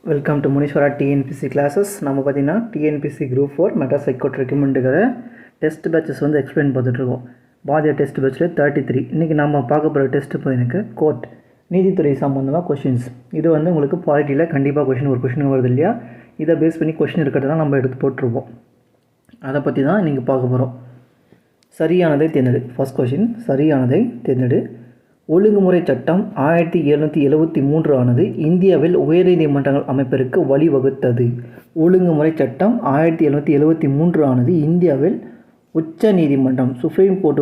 Welcome to Muneeswara TNPSC classes. நம்ம பார்த்தீங்கன்னா TNPSC group 4 மெட்ரா சைக்கோட் ரெக்கமெண்டுக்கிற டெஸ்ட் பேட்சஸ் வந்து எக்ஸ்பிளைன் பார்த்துட்ருக்கோம். பாதியா டெஸ்ட் பேட்சில் 33. இன்றைக்கி நம்ம பார்க்க போகிற டெஸ்ட்டு பார்த்தீங்கன்னா கோர்ட் நீதித்துறை சம்மந்தமாக கொஷின்ஸ். இது வந்து உங்களுக்கு பாலிட்டியில் கண்டிப்பாக ஒரு கொஷின் வருது இல்லையா, இதை பேஸ் பண்ணி கொஷின் இருக்கிறது தான் நம்ம எடுத்து போட்டிருப்போம். அதை பற்றி தான் இன்றைக்கி பார்க்க போகிறோம். சரியானதை தேர்ந்தெடு. ஃபர்ஸ்ட் கொஷின், சரியானதை தேர்ந்தெடு. ஒழுங்குமுறை சட்டம் 1773 ஆனது இந்தியாவில் உயர்நீதிமன்றங்கள் அமைப்பிற்கு வழிவகுத்தது. ஒழுங்குமுறை சட்டம் 1773 ஆனது இந்தியாவில் உச்ச நீதிமன்றம் சுப்ரீம் கோர்ட்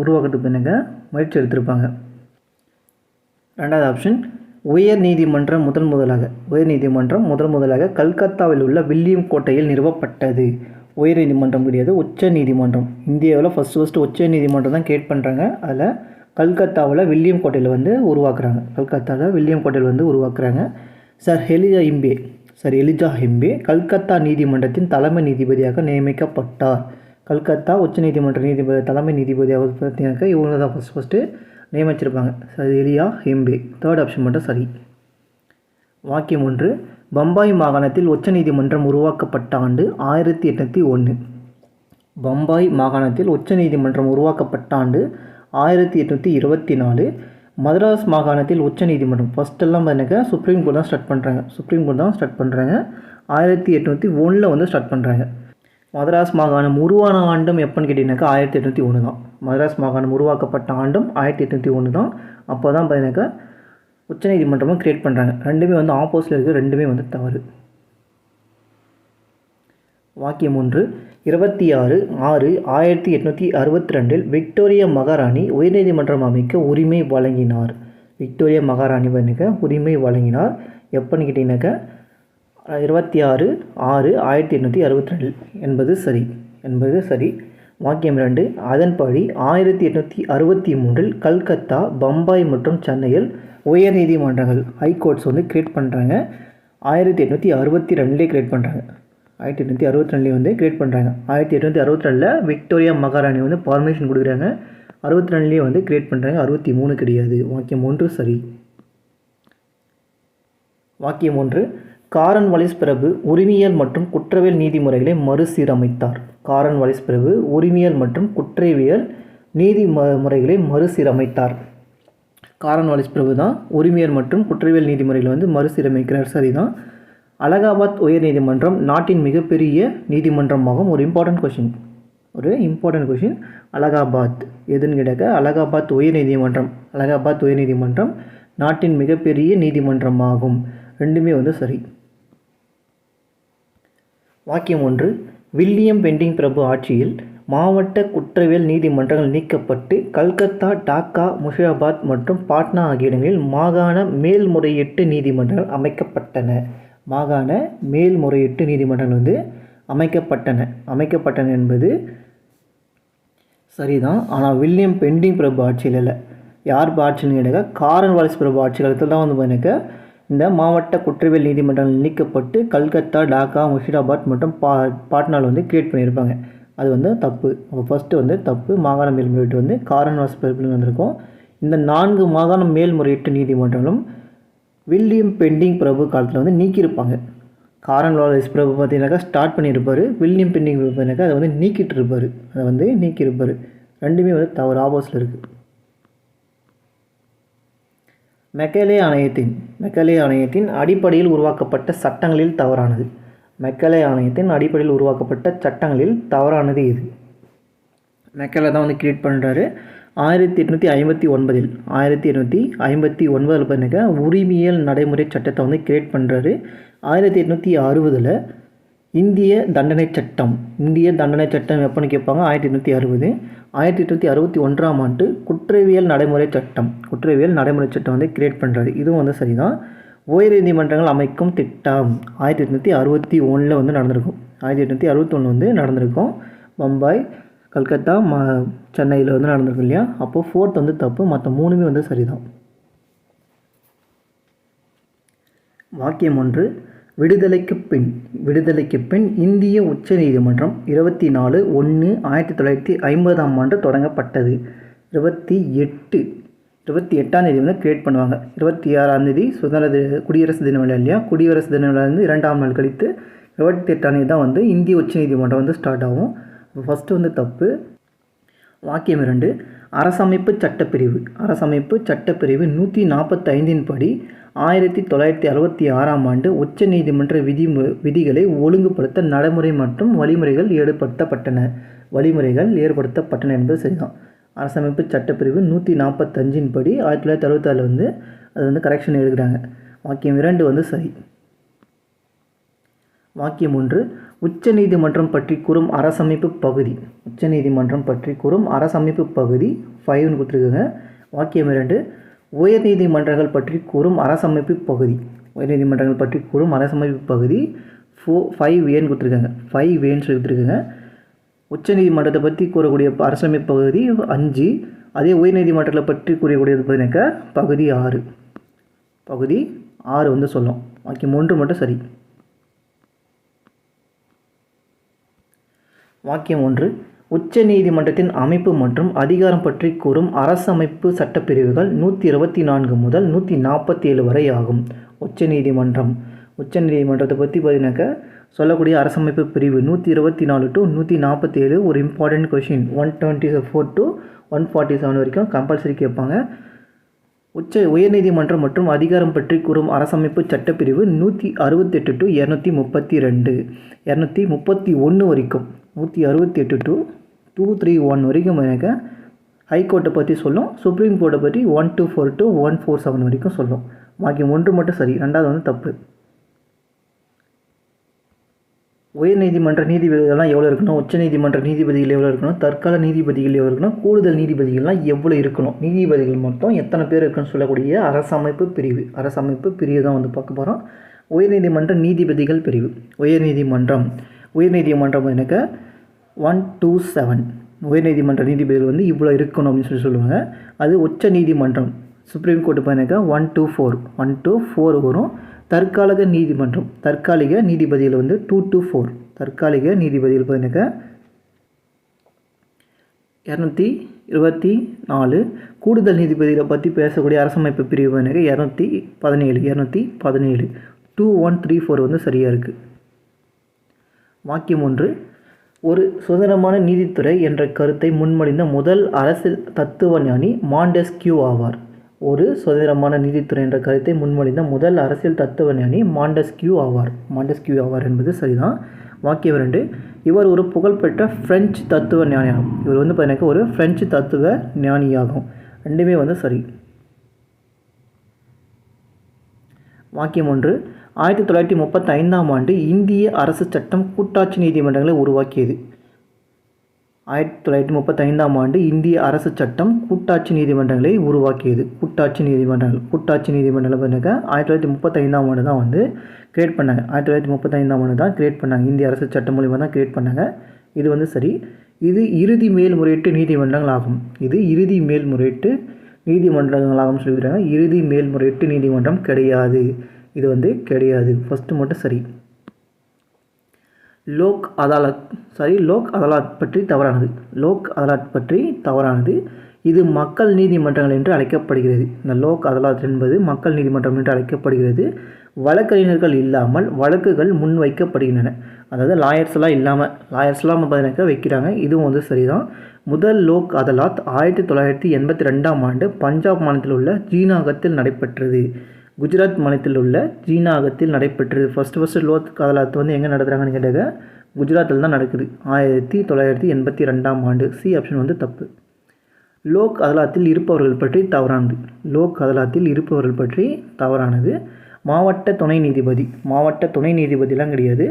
உருவாக்கத்துக்கு பின்னங்க முயற்சி எடுத்திருப்பாங்க. ரெண்டாவது ஆப்ஷன், உயர்நீதிமன்றம் முதல் முதலாக கல்கத்தாவில் உள்ள வில்லியம் கோட்டையில் நிறுவப்பட்டது. உயர்நீதிமன்றம் கிடையாது, உச்ச நீதிமன்றம். இந்தியாவில் ஃபஸ்ட்டு உச்ச நீதிமன்றம் தான் கிரியேட் பண்ணுறாங்க. அதில் கல்கத்தாவில் வில்லியம் கோட்டையில் வந்து உருவாக்குறாங்க. சர் எலிஜா ஹெம்பே கல்கத்தா நீதிமன்றத்தின் தலைமை நீதிபதியாக நியமிக்கப்பட்டார். கல்கத்தா உச்ச நீதிமன்ற தலைமை நீதிபதியாக பார்த்தீங்கன்னாக்கா இவங்க தான் ஃபஸ்ட்டு நியமிச்சிருப்பாங்க, sir Elijah Impey. Third option மட்டும் சரி. வாக்கியம் 1, பம்பாய் மாகாணத்தில் உச்ச நீதிமன்றம் உருவாக்கப்பட்ட ஆண்டு 1801. பம்பாய் மாகாணத்தில் உச்ச நீதிமன்றம் உருவாக்கப்பட்ட ஆண்டு 1824. மதராஸ் மாகாணத்தில் உச்ச நீதிமன்றம் ஃபஸ்ட்டெல்லாம் பார்த்தீங்கன்னா சுப்ரீம் கோர்ட் தான் ஸ்டார்ட் பண்ணுறாங்க. 1801 வந்து ஸ்டார்ட் பண்ணுறாங்க. மதராஸ் மாகாணம் உருவான ஆண்டும் எப்போன்னு கேட்டிங்கனாக்கா 1801 தான். மதராஸ் மாகாணம் உருவாக்கப்பட்ட ஆண்டும் 1801 தான். அப்போ தான் பார்த்தீங்கன்னாக்கா உச்ச நீதிமன்றமும் கிரியேட் பண்ணுறாங்க. ரெண்டுமே வந்து ஆப்போசிட்டில் இருக்குது, ரெண்டுமே வந்து தவறு. வாக்கியம் 1, 26/6/1862 விக்டோரியா மகாராணி உயர்நீதிமன்றம் அமைக்க உரிமை வழங்கினார். எப்போன்னு கேட்டிங்கனாக்கா 26/6/1862 என்பது சரி. வாக்கியம் 2, அதன்படி 1863 கல்கத்தா, பம்பாய் மற்றும் சென்னையில் உயர்நீதிமன்றங்கள் ஹைகோர்ட்ஸ் வந்து கிரியேட் பண்ணுறாங்க. 1862 கிரியேட் பண்ணுறாங்க. 1862 வந்து கிரியேட் பண்ணுறாங்க. 1862 விக்டோரியா மகாராணி வந்து பர்மிஷன் கொடுக்குறாங்க. 62 வந்து கிரியேட் பண்ணுறாங்க. 63 கிடையாது. வாக்கியம் 1 சரி. வாக்கியம் 1, காரன்வாலிஸ் பிரபு உரிமையியல் மற்றும் குற்றவியல் நீதிமுறைகளை மறுசீரமைத்தார். காரன்வாலிஸ் பிரபு உரிமையியல் மற்றும் குற்றவியல் நீதிமுறைகளை மறுசீரமைத்தார். காரன்வாலிஸ் பிரபு தான் உரிமையியல் மற்றும் குற்றவியல் நீதிமுறைகளை வந்து மறுசீரமைக்கிறார். சரிதான். அலகாபாத் உயர் நீதிமன்றம் நாட்டின் மிகப்பெரிய நீதிமன்றமாகும். ஒரு இம்பார்ட்டன்ட் கொஷின். அலகாபாத் எதுன்னு கேட்டாக்க அலகாபாத் உயர் நீதிமன்றம் நாட்டின் மிகப்பெரிய நீதிமன்றமாகும். ரெண்டுமே வந்து சரி. வாக்கியம் 1, வில்லியம் பெண்டிங் பிரபு ஆட்சியில் மாவட்ட குற்றவியல் நீதிமன்றங்கள் நீக்கப்பட்டு கல்கத்தா, டாக்கா, முஷிராபாத் மற்றும் பாட்னா ஆகிய இடங்களில் மாகாண மேல்முறையீட்டு நீதிமன்றங்கள் அமைக்கப்பட்டன. மாகாண மேல்முறையீட்டு நீதிமன்றங்கள் வந்து அமைக்கப்பட்டன என்பது சரிதான். ஆனால் வில்லியம் பெண்டிங் பிரபு ஆட்சியில் இல்லை. யார் ஆட்சின்னு கேட்டாக்க காரன்வாலிஸ் பிரபு ஆட்சி காலத்தில் தான் வந்து பார்த்தீங்கன்னா இந்த மாவட்ட குற்றவியல் நீதிமன்றங்கள் நீக்கப்பட்டு கல்கத்தா, டாக்கா, முஷிராபாத் மற்றும் பாட்னாவில் வந்து கிரியேட் பண்ணியிருப்பாங்க. அது வந்து தப்பு. அப்போ ஃபஸ்ட்டு வந்து தப்பு. மாகாண மேல்முறையீட்டு வந்து காரன்வாலிஸ் பிரபு வந்திருக்கும். இந்த 4 மாகாண மேல்முறையீட்டு நீதிமன்றங்களும் வில்லியம் பெண்டிங் பிரபு காலத்தில் வந்து நீக்கியிருப்பாங்க. காரன்வாலிஸ் பிரபு பார்த்தீங்கன்னாக்கா ஸ்டார்ட் பண்ணியிருப்பார். வில்லியம் பெண்டிங் பிரபு பார்த்தீங்கன்னாக்கா அதை வந்து நீக்கியிருப்பார். ரெண்டுமே வந்து தவறு, ஆப்போசிட்டில் இருக்குது. மெக்கலே ஆணையத்தின் அடிப்படையில் உருவாக்கப்பட்ட சட்டங்களில் தவறானது. இது மெக்கலே தான் வந்து கிரியேட் பண்ணுறாரு. 1859 பார்த்தீங்கன்னா உரிமையியல் நடைமுறை சட்டத்தை வந்து கிரியேட் பண்ணுறாரு. 1860 இந்திய தண்டனை சட்டம் எப்போன்னு கேட்பாங்க. 1860. 1861 ஆண்டு குற்றவியல் நடைமுறை சட்டம் வந்து கிரியேட் பண்ணுறாரு. இதுவும் வந்து சரிதான். உயர் நீதிமன்றங்கள் அமைக்கும் திட்டம் 1861 வந்து நடந்திருக்கும். பம்பாய், கல்கத்தா, சென்னையில் வந்து நடந்திருக்கும் இல்லையா. அப்போது 4th வந்து தப்பு, மற்ற 3மே வந்து சரிதான். வாக்கியம் 1, விடுதலைக்கு பின் இந்திய உச்ச நீதிமன்றம் 24/1/1950 தொடங்கப்பட்டது. 28 28ஆம் தேதி வந்து கிரியேட் பண்ணுவாங்க. 26ஆம் தேதி குடியரசு தின விழா இல்லையா, குடியரசு தின விழாலேருந்து 2ஆம் நாள் கழித்து 28ஆம் தேதி தான் வந்து இந்திய உச்சநீதிமன்றம் வந்து ஸ்டார்ட் ஆகும். ஃபஸ்ட்டு வந்து தப்பு. வாக்கியம் 2, அரசமைப்பு சட்டப்பிரிவு 145 படி 1966ஆம் ஆண்டு உச்ச நீதிமன்ற விதிகளை ஒழுங்குபடுத்த நடைமுறை மற்றும் வழிமுறைகள் ஏற்படுத்தப்பட்டன என்பது சரிதான். அரசமைப்பு சட்டப்பிரிவு 145 படி 1966 வந்து அது வந்து கரெக்ஷன் எழுதுகிறாங்க. வாக்கியம் 2 வந்து சரி. வாக்கியம் 1, உச்ச நீதிமன்றம் பற்றி கூறும் அரசமைப்பு பகுதி. உச்ச நீதிமன்றம் பற்றி கூறும் அரசமைப்பு பகுதி 5ன்னு கொடுத்துருக்குங்க. வாக்கியம் 2, உயர் நீதிமன்றங்கள் பற்றி கூறும் அரசமைப்பு பகுதி. உயர் நீதிமன்றங்கள் பற்றி கூறும் அரசமைப்பு பகுதி 5Aன்னு கொடுத்துருக்காங்க. 5Aன்னு சொல்லி கொடுத்துருக்குங்க. உச்ச நீதிமன்றத்தை பற்றி கூறக்கூடிய அரசமைப்பு பகுதி 5. அதே உயர் நீதிமன்றங்களை பற்றி கூறக்கூடியது பார்த்தீங்கன்னாக்கா பகுதி 6. பகுதி 6 வந்து சொல்லும். வாக்கியம் 1 மட்டும் சரி. வாக்கியம் 1, உச்ச நீதிமன்றத்தின் அமைப்பு மற்றும் அதிகாரம் பற்றி கூறும் அரசமைப்பு சட்டப்பிரிவுகள் 124 முதல் 147 வரை ஆகும். உச்ச நீதிமன்றத்தை பற்றி பார்த்தீங்கன்னாக்கா சொல்லக்கூடிய அரசமைப்பு பிரிவு 124 to 147 ஒரு இம்பார்ட்டன்ட் கொஷின் 124 to 147 வரைக்கும் கம்பல்சரி கேட்பாங்க. உயர்நீதிமன்றம் மற்றும் அதிகாரம் பற்றி கூறும் அரசமைப்பு சட்டப்பிரிவு 168 to 232, 231 வரைக்கும், 168 to 231 வரைக்கும் எனக்கு ஹைகோர்ட்டை பற்றி சொல்லும். சுப்ரீம் கோர்ட்டை பற்றி 124 to 147 வரைக்கும் சொல்லும். வாக்கியம் 1 மட்டும் சரி, 2வது வந்து தப்பு. உயர்நீதிமன்ற நீதிபதிகள்லாம் எவ்வளோ இருக்கணும், உச்ச நீதிமன்ற நீதிபதிகள் எவ்வளோ இருக்கணும், தற்கால நீதிபதிகள் எவ்வளோ இருக்கணும், கூடுதல் நீதிபதிகள்லாம் எவ்வளோ இருக்கணும், நீதிபதிகள் மொத்தம் எத்தனை பேர் இருக்குன்னு சொல்லக்கூடிய அரசமைப்பு பிரிவு தான் வந்து பார்க்க போகிறோம். உயர்நீதிமன்ற நீதிபதிகள் பிரிவு. உயர்நீதிமன்றம் எனக்கு 127 உயர்நீதிமன்ற நீதிபதிகள் வந்து இவ்வளோ இருக்கணும் அப்படின்னு சொல்லுவாங்க. அது உச்ச நீதிமன்றம் சுப்ரீம் கோர்ட்டு பார்த்தீங்கன்னாக்கா 124 வரும். தற்காலிக நீதிபதிகள் வந்து 2 to 4. தற்காலிக நீதிபதிகள் பார்த்தீங்கன்னாக்கா 224. கூடுதல் நீதிபதிகளை பற்றி பேசக்கூடிய அரசமைப்பு பிரிவு பார்த்தீங்கன்னாக்கா 217 2134 வந்து சரியாக இருக்குது. வாக்கியம் 1, ஒரு சுதந்திரமான நீதித்துறை என்ற கருத்தை முன்மொழிந்த முதல் அரசியல் தத்துவ ஞானி மாண்டெஸ்கியூ ஆவார். ஒரு சுதந்திரமான நீதித்துறை என்ற கருத்தை முன்மொழிந்த முதல் அரசியல் தத்துவ ஞானி மாண்டெஸ்கியூ ஆவார் என்பது சரிதான். வாக்கியம் 2, இவர் ஒரு புகழ்பெற்ற பிரெஞ்சு தத்துவ ஞானியாகும். இவர் வந்து பார்த்தீங்கன்னா ஒரு பிரெஞ்சு தத்துவ ஞானியாகும். ரெண்டுமே வந்து சரி. வாக்கியம் 1, 1935ஆம் ஆண்டு இந்திய அரசு சட்டம் கூட்டாட்சி நீதிமன்றங்களை உருவாக்கியது. 1935ஆம் ஆண்டு இந்திய அரசு சட்டம் கூட்டாட்சி நீதிமன்றங்களை உருவாக்கியது. கூட்டாட்சி நீதிமன்றங்கள் பார்த்தீங்கன்னா 1935ஆம் ஆண்டு தான் வந்து கிரியேட் பண்ணாங்க. 1935ஆம் ஆண்டு தான் கிரியேட் பண்ணாங்க. இந்திய அரசு சட்டம் மூலிமா தான் கிரியேட் பண்ணாங்க. இது வந்து சரி. இது இறுதி மேல்முறையீட்டு நீதிமன்றங்கள் ஆகும். சொல்லிடுறாங்க. இறுதி மேல்முறையீட்டு நீதிமன்றம் கிடையாது. இது வந்து கிடையாது. ஃபஸ்ட்டு மட்டும் சரி. லோக் அதாலத் பற்றி தவறானது. இது மக்கள் நீதிமன்றங்கள் என்று அழைக்கப்படுகிறது. இந்த லோக் அதாலத் என்பது மக்கள் நீதிமன்றம் என்று அழைக்கப்படுகிறது. வழக்கறிஞர்கள் இல்லாமல் வழக்குகள் முன்வைக்கப்படுகின்றன. அதாவது லாயர்ஸ்லாம் இல்லாமல் பார்த்தீங்கன்னாக்கா வைக்கிறாங்க. இதுவும் வந்து சரிதான். முதல் லோக் அதாலத் 1982ஆம் ஆண்டு பஞ்சாப் மாநிலத்தில் உள்ள ஜீனாகத்தில் நடைபெற்றது. குஜராத் மாநிலத்தில் உள்ள ஜீனாகத்தில் நடைபெற்றது. ஃபஸ்ட்டு லோக் அதாலத் வந்து எங்கே நடத்துகிறாங்கன்னு கேட்டாங்க, குஜராத்தில் தான் நடக்குது. 1982ஆம் ஆண்டு. சி ஆப்ஷன் வந்து தப்பு. லோக் அதாலத்தில் இருப்பவர்கள் பற்றி தவறானது. மாவட்ட துணை நீதிபதிலாம் கிடையாது.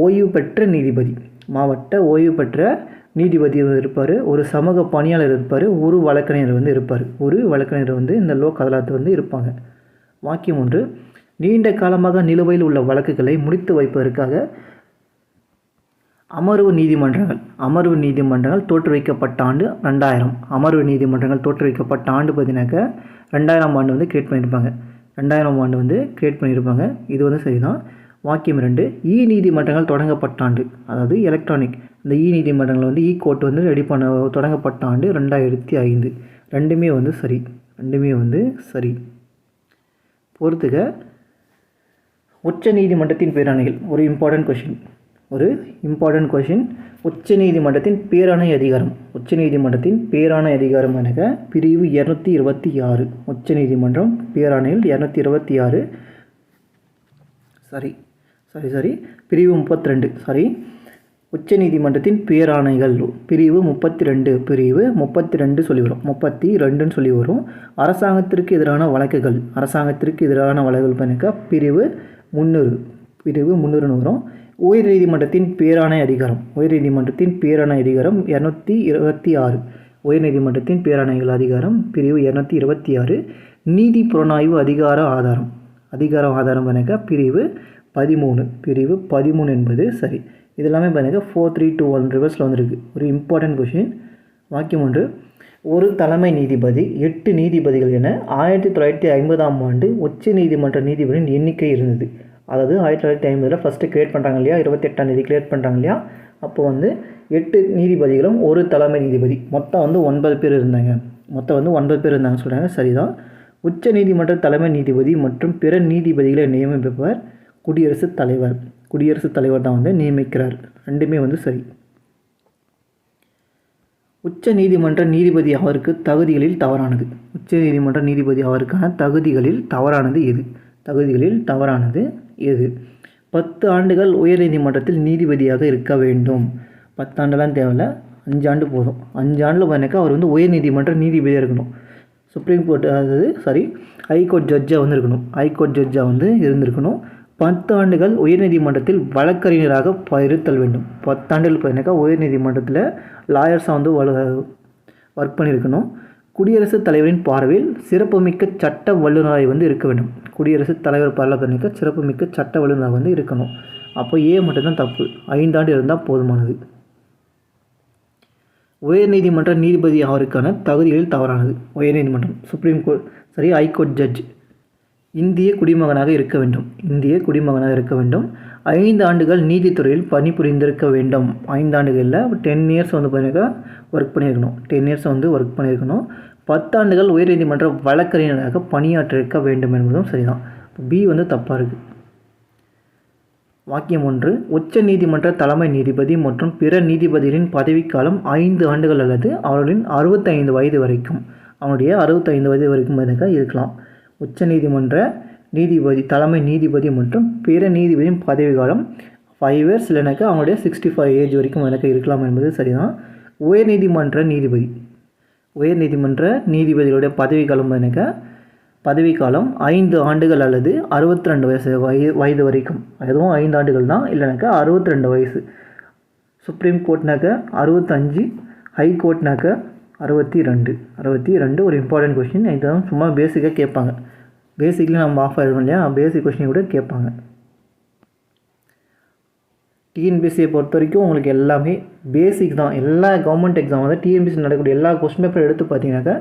ஓய்வு பெற்ற நீதிபதி இருப்பார். ஒரு சமூக பணியாளர் இருப்பார். ஒரு வழக்கறிஞர் வந்து இந்த லோக் அதாலத் வந்து இருப்பாங்க. வாக்கியம் 1, நீண்ட காலமாக நிலுவையில் உள்ள வழக்குகளை முடித்து வைப்பதற்காக அமர்வு நீதிமன்றங்கள் தோற்றுவிக்கப்பட்ட ஆண்டு 2000. அமர்வு நீதிமன்றங்கள் தோற்றுவிக்கப்பட்ட ஆண்டு பார்த்தீங்கன்னாக்கா 2000ஆம் ஆண்டு வந்து கிரியேட் பண்ணியிருப்பாங்க. இது வந்து சரிதான். வாக்கியம் 2, நீதிமன்றங்கள் தொடங்கப்பட்ட ஆண்டு, அதாவது எலக்ட்ரானிக் இந்த நீதிமன்றங்கள் வந்து கோர்ட் வந்து தொடங்கப்பட்ட ஆண்டு 2005. ரெண்டுமே வந்து சரி. ரெண்டுமே வந்து சரி. பொறுத்துக்க உச்ச நீதிமன்றத்தின் பேராணைகள் ஒரு இம்பார்ட்டன்ட் கொஷின். உச்ச நீதிமன்றத்தின் பேராணை அதிகாரம். உச்ச நீதிமன்றத்தின் பேராணை அதிகாரம் எனக்கு பிரிவு 226. உச்ச நீதிமன்றம் பேராணையில் 226 பிரிவு 32 உச்ச நீதிமன்றத்தின் பேராணைகள் பிரிவு 32 சொல்லி வரும். 32ன்னு சொல்லி வரும். அரசாங்கத்திற்கு எதிரான வழக்குகள் பண்ணிக்க பிரிவு 300ன்னு வரும். உயர் நீதிமன்றத்தின் பேராணை அதிகாரம் 226. உயர் நீதிமன்றத்தின் பேராணைகள் அதிகாரம் பிரிவு 226. நீதி புலனாய்வு அதிகார ஆதாரம் பண்ணிக்க பிரிவு 13 என்பது சரி. இது எல்லாமே பண்ணிக்க 4321 ரிவர்ஸில் வந்துருக்கு. ஒரு இம்பார்ட்டன்ட் கொஷின். வாக்கியம் 1. ஒரு தலைமை நீதிபதி 8 நீதிபதிகள் என 1950ஆம் ஆண்டு உச்ச நீதிமன்ற நீதிபதியின் எண்ணிக்கை இருந்தது. அதாவது 1950 ஃபஸ்ட்டு கிரியேட் பண்ணுறாங்க இல்லையா, 28ஆம் தேதி கிரியேட் பண்ணுறாங்க இல்லையா, அப்போ வந்து 8 நீதிபதிகளும் ஒரு தலைமை நீதிபதி மொத்தம் வந்து 9 பேர் இருந்தாங்க சொல்கிறாங்க. சரிதான். உச்ச நீதிமன்ற தலைமை நீதிபதி மற்றும் பிற நீதிபதிகளை நியமிப்பவர் குடியரசுத் தலைவர் தான் வந்து நியமிக்கிறார். ரெண்டுமே வந்து சரி. உச்ச நீதிமன்ற நீதிபதி அவருக்கு தகுதிகளில் தவறானது. உச்ச நீதிமன்ற நீதிபதி அவருக்கான தகுதிகளில் தவறானது எது? 10 ஆண்டுகள் உயர் நீதிமன்றத்தில் நீதிபதியாக இருக்க வேண்டும். 10 ஆண்டுலாம் தேவையில்லை, 5 ஆண்டு போதும். 5 ஆண்டில் பண்ணிக்க அவர் வந்து உயர் நீதிமன்ற நீதிபதியாக இருக்கணும். சுப்ரீம் கோர்ட் ஹைகோர்ட் ஜட்ஜாக வந்து இருக்கணும். இருந்திருக்கணும். 10 ஆண்டுகள் உயர்நீதிமன்றத்தில் வழக்கறிஞராக இருத்தல் வேண்டும். 10 ஆண்டுகள் பண்ணிக்க உயர்நீதிமன்றத்தில் லாயர்ஸாக வந்து ஒர்க் பண்ணியிருக்கணும். குடியரசுத் தலைவரின் பார்வையில் சிறப்புமிக்க சட்ட வல்லுநராக வந்து இருக்க வேண்டும். குடியரசுத் தலைவர் பார்வையில் பண்ணிக்க சிறப்புமிக்க சட்ட வல்லுநராக வந்து இருக்கணும். அப்போ மட்டும்தான் தப்பு. 5 ஆண்டு இருந்தால் போதுமானது. உயர்நீதிமன்ற நீதிபதி அவருக்கான தகுதிகளில் தவறானது. உயர்நீதிமன்றம் சுப்ரீம் கோர்ட் ஹைகோர்ட் ஜட்ஜ் இந்திய குடிமகனாக இருக்க வேண்டும். 5 ஆண்டுகள் நீதித்துறையில் பணிபுரிந்திருக்க வேண்டும். 5 ஆண்டுகளில் 10 இயர்ஸ் வந்து ஒர்க் பண்ணியிருக்கணும். 10 ஆண்டுகள் உயர்நீதிமன்ற வழக்கறிஞராக பணியாற்றிருக்க வேண்டும் என்பதும் சரிதான். பி வந்து தப்பாக இருக்குது. வாக்கியம் 1. உச்ச நீதிமன்ற தலைமை நீதிபதி மற்றும் பிற நீதிபதிகளின் பதவிக்காலம் 5 ஆண்டுகள் அல்லது அவர்களின் 65 வயது வரைக்கும். அவனுடைய 65 வயது வரைக்கும் இருக்கலாம். உச்ச நீதிமன்ற நீதிபதி தலைமை நீதிபதி மற்றும் பிற நீதிபதியின் பதவிக்காலம் 5 இயர்ஸ் இல்லைனாக்கா அவங்களுடைய 65 ஏஜ் வரைக்கும் இருக்கலாம் என்பது சரிதான். உயர்நீதிமன்ற நீதிபதிகளுடைய பதவிக்காலம் 5 ஆண்டுகள் அல்லது 62 வயது வரைக்கும். அதுவும் 5 ஆண்டுகள் தான், இல்லைனாக்கா 62 வயசு. சுப்ரீம் கோர்ட்னாக்க 65, ஹைகோர்ட்னாக்க 62 ஒரு இம்பார்ட்டன்ட் கொஸ்டின். இதுதான் சும்மா பேசிக்காக கேட்பாங்க. பேசிக்லி நம்ம ஆஃப் ஆகிடும் இல்லையா, பேசிக் கொஸ்டின் கூட கேட்பாங்க. டிஎன்பிசியை பொறுத்த வரைக்கும் உங்களுக்கு எல்லாமே பேசிக் தான். எல்லா கவர்மெண்ட் எக்ஸாம் வந்து டிஎன்பிசி நடக்கக்கூடிய எல்லா கொஸ்டின் பேப்பர் எடுத்து பார்த்தீங்கன்னாக்கா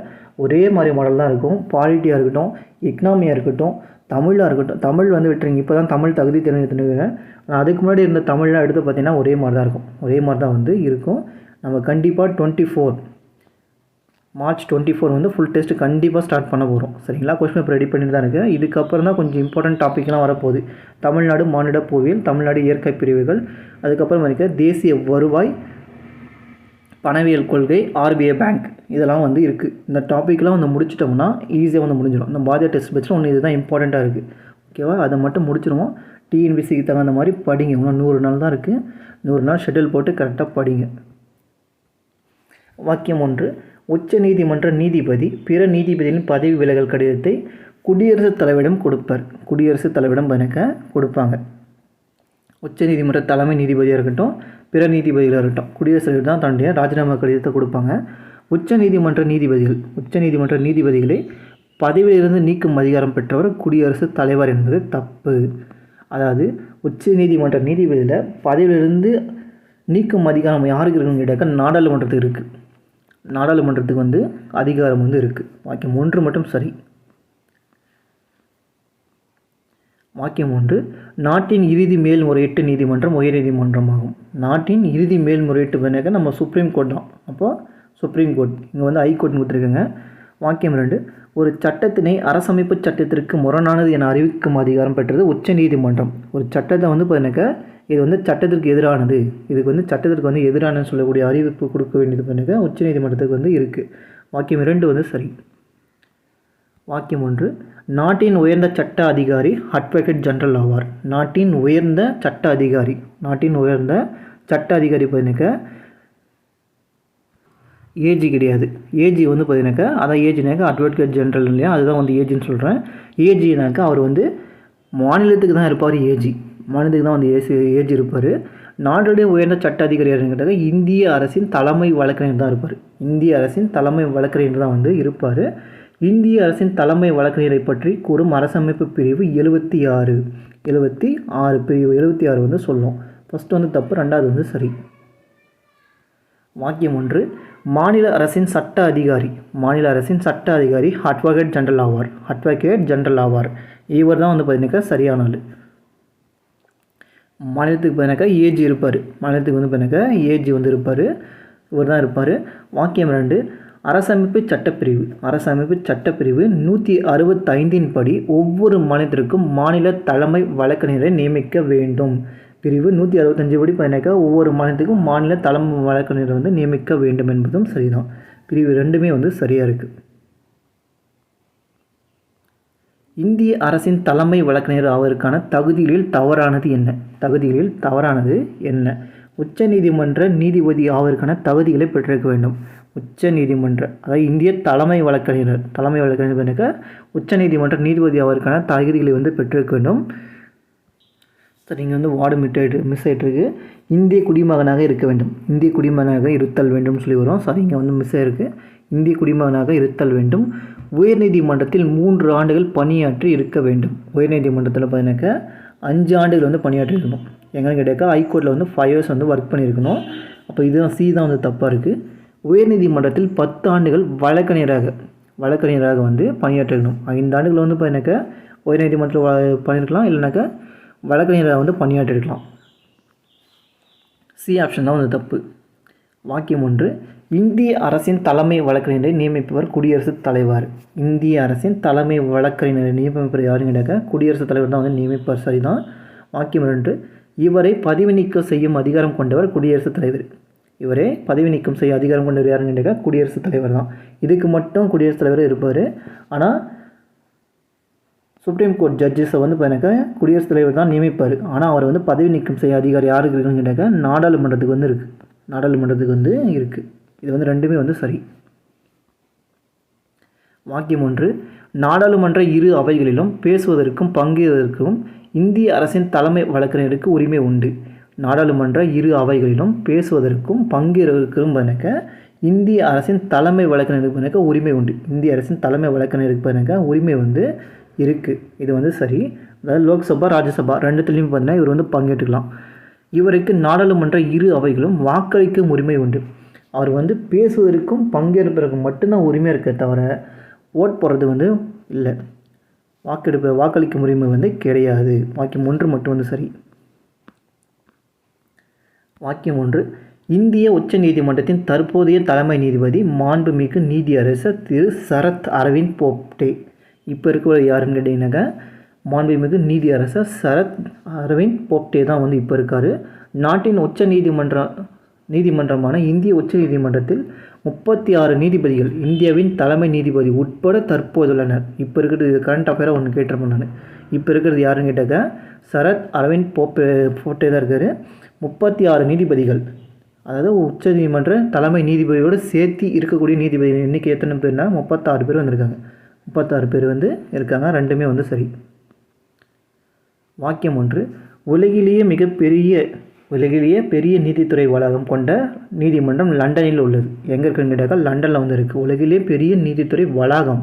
ஒரே மாதிரி மாடல் தான் இருக்கும். பாலிட்டியாக இருக்கட்டும், எக்கனாமியாக இருக்கட்டும், தமிழாக இருக்கட்டும். தமிழ் வந்து விட்டுருங்க, இப்போ தான் தமிழ் தகுதி தெரிஞ்சுருக்கேன். ஆனால் அதுக்கு முன்னாடி இருந்த தமிழ்லாம் எடுத்து பார்த்தீங்கன்னா ஒரே மாதிரி தான் வந்து இருக்கும். நம்ம கண்டிப்பாக மார்ச் 24 வந்து ஃபுல் டெஸ்ட் கண்டிப்பாக ஸ்டார்ட் பண்ண போகிறோம். சரிங்களா? கொஸ்டின் பேப்பர் ரெடி பண்ணிட்டு தான் இருக்கேன். இதுக்கப்புறம் தான் கொஞ்சம் இம்பார்ட்டன்ட் டாப்பிக்லாம் வரப்போகுது. தமிழ்நாடு மானிட புவியியல், தமிழ்நாடு இயற்கை பிரிவுகள், அதுக்கப்புறம் தேசிய வருவாய், பணவியல் கொள்கை, ஆர்பிஐ பேங்க், இதெல்லாம் வந்து இருக்குது. இந்த டாப்பிக்லாம் வந்து முடிச்சிட்டோம்னா ஈஸியாக வந்து முடிஞ்சிடும். இந்த பாரதிய டெஸ்ட் பேட்சில் ஒன்று இதுதான் இம்பார்ட்டண்ட்டாக இருக்குது. ஓகேவா? அதை மட்டும் முடிச்சிடுவோம். டிஎன்பிசிக்கு தகுந்த மாதிரி படிங்க. இன்னும் 100 நாள் தான் இருக்குது. 100 நாள் ஷெட்யூல் போட்டு கரெக்டாக படிங்க. வாக்கியம் 1. உச்ச நீதிமன்ற நீதிபதி பிற நீதிபதிகளின் பதவி விலகல் கடிதத்தை குடியரசுத் தலைவரிடம் கொடுப்பாங்க. உச்ச நீதிமன்ற தலைமை நீதிபதியாக இருக்கட்டும், பிற நீதிபதிகளாக இருக்கட்டும், குடியரசுத் தலைவர் தான் தன்னுடைய ராஜினாமா கடிதத்தை கொடுப்பாங்க. உச்ச நீதிமன்ற நீதிபதிகளை பதவியிலிருந்து நீக்கும் அதிகாரம் பெற்றவர் குடியரசுத் தலைவர் என்பது தப்பு. அதாவது உச்ச நீதிமன்ற நீதிபதியில் பதவியிலிருந்து நீக்கும் அதிகாரம் யாருக்கு இருக்குன்னு கேட்டாக்கா நாடாளுமன்றத்துக்கு இருக்குது. நாடாளுமன்றத்துக்கு வந்து அதிகாரம் வந்து இருக்குது. வாக்கியம் 1 மட்டும் சரி. வாக்கியம் 1. நாட்டின் இறுதி மேல்முறையீட்டு நீதிமன்றம் உயர்நீதிமன்றம் ஆகும். நாட்டின் இறுதி மேல்முறையீட்டு பண்ணாக்க நம்ம சுப்ரீம் கோர்ட் தான். அப்போது சுப்ரீம் கோர்ட் இங்கே வந்து ஹைகோர்ட் கொடுத்துருக்குங்க. வாக்கியம் 2. ஒரு சட்டத்தினை அரசமைப்பு சட்டத்திற்கு முரணானது என அறிவிக்கும் அதிகாரம் பெற்றது உச்சநீதிமன்றம். ஒரு சட்டத்தை வந்து பார்த்தீங்கன்னாக்கா இது வந்து சட்டத்திற்கு எதிரானது, இதுக்கு வந்து சட்டத்திற்கு வந்து எதிரானன்னு சொல்லக்கூடிய அறிவிப்பு கொடுக்க வேண்டியது பார்த்தீங்கன்னா உச்சநீதிமன்றத்துக்கு வந்து இருக்குது. வாக்கியம் 2 வந்து சரி. வாக்கியம் 1, நாட்டின் உயர்ந்த சட்ட அதிகாரி அட்வொகேட் ஜெனரல் ஆவார். நாட்டின் உயர்ந்த சட்ட அதிகாரி பார்த்தீங்கன்னாக்கா ஏஜி கிடையாது. ஏஜி வந்து பார்த்தீங்கன்னாக்கா அதான் ஏஜினாக்கா அட்வொகேட் ஜெனரல் இல்லையா, அதுதான் வந்து ஏஜின்னு சொல்கிறேன். ஏஜினாக்கா அவர் வந்து மாநிலத்துக்கு தான் இருப்பார். மாநிலத்துக்கு தான் வந்து ஏஜி இருப்பார். நாட்டுடைய உயர்ந்த சட்ட அதிகாரி கேட்டாக்க இந்திய அரசின் தலைமை வழக்கறிஞர் தான் இருப்பார். இந்திய அரசின் தலைமை வழக்கறிஞர் தான் வந்து இருப்பார். இந்திய அரசின் தலைமை வழக்கறிஞரை பற்றி கூறும் அரசமைப்பு பிரிவு 76 பிரிவு 76 வந்து சொல்லும். ஃபஸ்ட்டு வந்து தப்பு, ரெண்டாவது வந்து சரி. வாக்கியம் 1, மாநில அரசின் சட்ட அதிகாரி அட்வொகேட் ஜெனரல் ஆவார். இவர் தான் வந்து பார்த்தீங்கன்னாக்கா சரியான ஆள். மாநிலத்துக்கு பார்த்தீங்கன்னாக்கா ஏஜி இருப்பார். இவர் தான் இருப்பார். வாக்கியம் 2, அரசமைப்பு சட்டப்பிரிவு 165 படி ஒவ்வொரு மாநிலத்திற்கும் மாநில தலைமை வழக்கறிஞரை நியமிக்க வேண்டும். பிரிவு 165 படி பார்த்தீங்கன்னாக்கா ஒவ்வொரு மாநிலத்துக்கும் மாநில தலைமை வழக்கறிஞரை வந்து நியமிக்க வேண்டும் என்பதும் சரிதான். பிரிவு 2மே வந்து சரியாக இருக்குது. இந்திய அரசின் தலைமை வழக்கறிஞர் அவருக்கான தகுதிகளில் தவறானது என்ன? உச்ச நீதிமன்ற நீதிபதி அவருக்கான தகுதிகளை பெற்றிருக்க வேண்டும். அதாவது இந்திய தலைமை வழக்கறிஞர் பண்ணாக்க உச்ச நீதிமன்ற நீதிபதி அவருக்கான தகுதிகளை வந்து பெற்றிருக்க வேண்டும். சார் இங்கே வந்து வார்டு மிஸ் ஆகிட்டுருக்கு. இந்திய குடிமகனாக இருக்க வேண்டும். இருத்தல் வேண்டும் சொல்லி வரும். சாரி, இங்கே வந்து மிஸ் ஆகிருக்கு. இந்திய குடிமகனாக இருத்தல் வேண்டும். உயர்நீதிமன்றத்தில் 3 ஆண்டுகள் பணியாற்றி இருக்க வேண்டும். உயர்நீதிமன்றத்தில் பார்த்தீங்கன்னாக்கா 5 ஆண்டுகள் வந்து பணியாற்றி இருக்கணும். எங்கன்னு கேட்டாக்கா ஹைகோர்ட்டில் வந்து 5 years வந்து ஒர்க் பண்ணியிருக்கணும். அப்போ இதுதான் சி தான் வந்து தப்பாக இருக்குது. உயர்நீதிமன்றத்தில் 10 ஆண்டுகள் வழக்கறிஞராக வந்து பணியாற்றிருக்கணும். 5 ஆண்டுகள் வந்து பார்த்தீங்கன்னாக்கா உயர்நீதிமன்றத்தில் பண்ணியிருக்கலாம், இல்லைனாக்கா வழக்கறிஞராக வந்து பணியாற்றிருக்கலாம். சி ஆப்ஷன் தான் வந்து தப்பு. வாக்கியம் 1, இந்திய அரசின் தலைமை வழக்கறிஞரை நியமிப்பவர் குடியரசுத் தலைவர். யாருன்னு கேட்டாக்கா குடியரசுத் தலைவர் தான் வந்து நியமிப்பார். சரிதான். வாக்கியம் 2, இவரை பதவி நீக்கம் செய்யும் அதிகாரம் கொண்டவர் குடியரசுத் தலைவர். யாருன்னு கேட்டாக்கா குடியரசுத் தலைவர் தான். இதுக்கு மட்டும் குடியரசுத் தலைவர் இருப்பார். ஆனால் சுப்ரீம் கோர்ட் ஜட்ஜஸை வந்து பார்த்தீங்கன்னாக்கா குடியரசுத் தலைவர் தான் நியமிப்பார். ஆனால் அவர் வந்து பதவி நீக்கம் செய்ய அதிகாரம் யாருக்கு இருக்குன்னு கேட்டாக்கா நாடாளுமன்றத்துக்கு வந்து இருக்குது. இது வந்து 2மே வந்து சரி. வாக்கியம் 1, நாடாளுமன்ற இரு அவைகளிலும் பேசுவதற்கும் பங்கேற்பதற்கும் இந்திய அரசின் தலைமை வழக்கறிஞருக்கு உரிமை உண்டு. நாடாளுமன்ற இரு அவைகளிலும் பேசுவதற்கும் பங்கேற்பதற்கும் பார்த்தீங்கன்னாக்கா இந்திய அரசின் தலைமை வழக்கறிஞருக்கு பார்த்தீங்கன்னாக்கா உரிமை உண்டு. உரிமை வந்து இருக்குது. இது வந்து சரி. அதாவது லோக்சபா ராஜ்யசபா 2த்துலேயும் பார்த்தீங்கன்னா இவர் வந்து பங்கேற்றுக்கலாம். இவருக்கு நாடாளுமன்ற இரு அவைகளும் வாக்களிக்கும் உரிமை உண்டு. அவர் வந்து பேசுவதற்கும் பங்கேற்பதற்கும் மட்டும்தான் உரிமை இருக்க தவிர ஓட் போடுறது வந்து இல்லை. வாக்களிக்கும் உரிமை வந்து கிடையாது. வாக்கியம் 1 மட்டும் வந்து சரி. வாக்கியம் 1, இந்திய உச்ச நீதிமன்றத்தின் தற்போதைய தலைமை நீதிபதி மாண்புமிகு நீதியரசர் திரு சரத் அரவிந்த் போப்டே. இப்போ இருக்கிற யாருன்னு கேட்டிங்கன்னாக்கா மாண்புமிகு நீதியரசர் சரத் அரவிந்த் போப்டே தான் வந்து இப்போ இருக்கார். நாட்டின் நீதிமன்றமான இந்திய உச்ச நீதிமன்றத்தில் 36 நீதிபதிகள் இந்தியாவின் தலைமை நீதிபதி உட்பட தற்போதுள்ளனர். இப்போ இருக்கிறது கரண்ட் அஃபேராக ஒன்று கேட்டிருப்பேன் நான். இப்போ இருக்கிறது யாருன்னு கேட்டாக்கா சரத் அரவிந்த் போப்டே தான் இருக்கார். 36 நீதிபதிகள், அதாவது உச்ச நீதிமன்ற தலைமை நீதிபதியோடு சேர்த்து இருக்கக்கூடிய நீதிபதிகள் எண்ணிக்கை எத்தனை பேர்னா 36 பேர் வந்திருக்காங்க. 36 பேர் வந்து இருக்காங்க. 2மே வந்து சரி. வாக்கியம் 1, உலகிலேயே பெரிய நீதித்துறை வளாகம் கொண்ட நீதிமன்றம் லண்டனில் உள்ளது. எங்கே இருக்குன்னு கேட்டாக்கா லண்டனில் வந்து இருக்குது. உலகிலேயே பெரிய நீதித்துறை வளாகம்,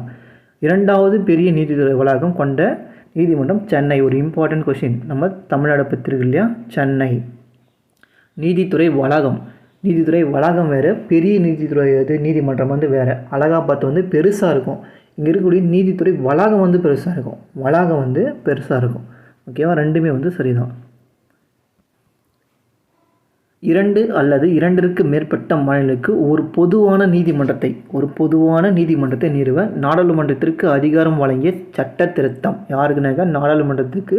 2வது பெரிய நீதித்துறை வளாகம் கொண்ட நீதிமன்றம் சென்னை. ஒரு இம்பார்ட்டன்ட் கொஷின், நம்ம தமிழ்நாடு பற்றி இருக்கு இல்லையா, சென்னை. நீதித்துறை வளாகம் வேறு, பெரிய நீதிமன்றம் வந்து வேறு. அலகாபாத் வந்து பெருசாக இருக்கும். இங்கே இருக்கக்கூடிய நீதித்துறை வளாகம் வந்து பெருசாக இருக்கும். ஓகேவா, 2மே வந்து சரிதான். 2 அல்லது 2ற்கு மேற்பட்ட மாநிலங்களுக்கு ஒரு பொதுவான நீதிமன்றத்தை நிறுவ நாடாளுமன்றத்திற்கு அதிகாரம் வழங்கிய சட்ட திருத்தம். யாருக்குனாக்கா நாடாளுமன்றத்துக்கு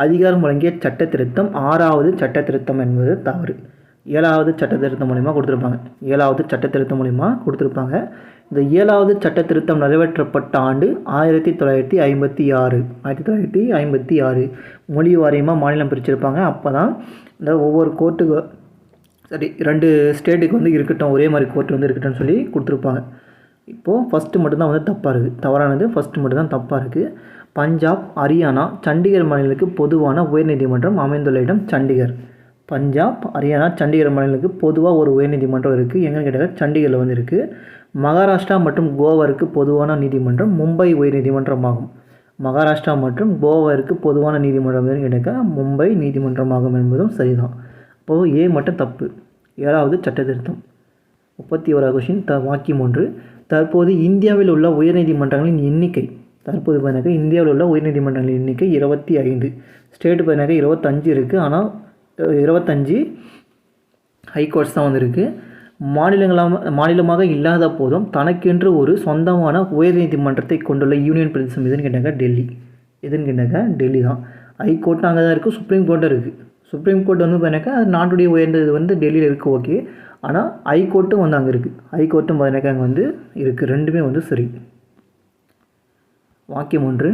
அதிகாரம் வழங்கிய சட்ட திருத்தம் 6வது சட்ட திருத்தம் என்பது தவறு. 7வது சட்ட திருத்தம் மூலிமா கொடுத்துருப்பாங்க. 7வது சட்ட திருத்தம் மூலிமா கொடுத்துருப்பாங்க. இந்த 7வது சட்ட திருத்தம் நிறைவேற்றப்பட்ட ஆண்டு 1956. மொழி வாரியமாக மாநிலம் பிரிச்சிருப்பாங்க. அப்போ தான் இந்த ஒவ்வொரு கோர்ட்டுக்கு 2 ஸ்டேட்டுக்கு வந்து இருக்கட்டும், ஒரே மாதிரி கோர்ட்டு வந்து இருக்கட்டும்னு சொல்லி கொடுத்துருப்பாங்க. இப்போது ஃபஸ்ட்டு மட்டும்தான் வந்து தப்பாக இருக்குது, தவறானது ஃபஸ்ட்டு மட்டும்தான் தப்பாக இருக்குது. பஞ்சாப், ஹரியானா, சண்டிகர் மாநிலங்களுக்கு பொதுவான உயர்நீதிமன்றம் அமைந்துள்ள இடம் சண்டிகர். பஞ்சாப், ஹரியானா, சண்டிகர் மாநிலங்களுக்கு பொதுவாக ஒரு உயர்நீதிமன்றம் இருக்குது. எங்கன்னு கேட்டால் சண்டிகரில் வந்து இருக்குது. மகாராஷ்டிரா மற்றும் கோவாருக்கு பொதுவான நீதிமன்றம் மும்பை உயர்நீதிமன்றம் ஆகும். மகாராஷ்டிரா மற்றும் கோவாருக்கு பொதுவான நீதிமன்றம் கேட்டால் மும்பை நீதிமன்றமாகும் என்பதும் சரிதான். அப்போது ஏ மட்டும் தப்பு. 7வது சட்ட திருத்தம். 31வது கொஷின். வாக்கியம் 1. தற்போது இந்தியாவில் உள்ள உயர்நீதிமன்றங்களின் எண்ணிக்கை. தற்போது பார்த்தீங்கன்னா இந்தியாவில் உள்ள உயர்நீதிமன்றங்களின் எண்ணிக்கை 25. ஸ்டேட்டு பார்த்தீங்கன்னா 25 இருக்குது. ஆனால் 25 ஹைகோர்ட்ஸ் தான் வந்து இருக்குது. மாநிலமாக இல்லாத போதும் தனக்கென்று ஒரு சொந்தமான உயர்நீதிமன்றத்தை கொண்டுள்ள யூனியன் பிரதேசம் எதுன்னு கேட்டாங்க டெல்லி. டெல்லி தான். ஹைகோர்ட்டும் அங்கே தான் இருக்குது, சுப்ரீம் கோர்ட்டும் இருக்குது. சுப்ரீம் கோர்ட் வந்து பார்த்தீங்கன்னா அது நாட்டுடைய உயர்ந்தது வந்து டெல்லியில் இருக்குது, ஓகே. ஆனால் ஹைகோர்ட்டும் வந்து அங்கே இருக்குது. ஹைகோர்ட்டும் பார்த்தீங்கன்னா அங்கே வந்து இருக்குது. ரெண்டுமே வந்து சரி. வாக்கியம் 1.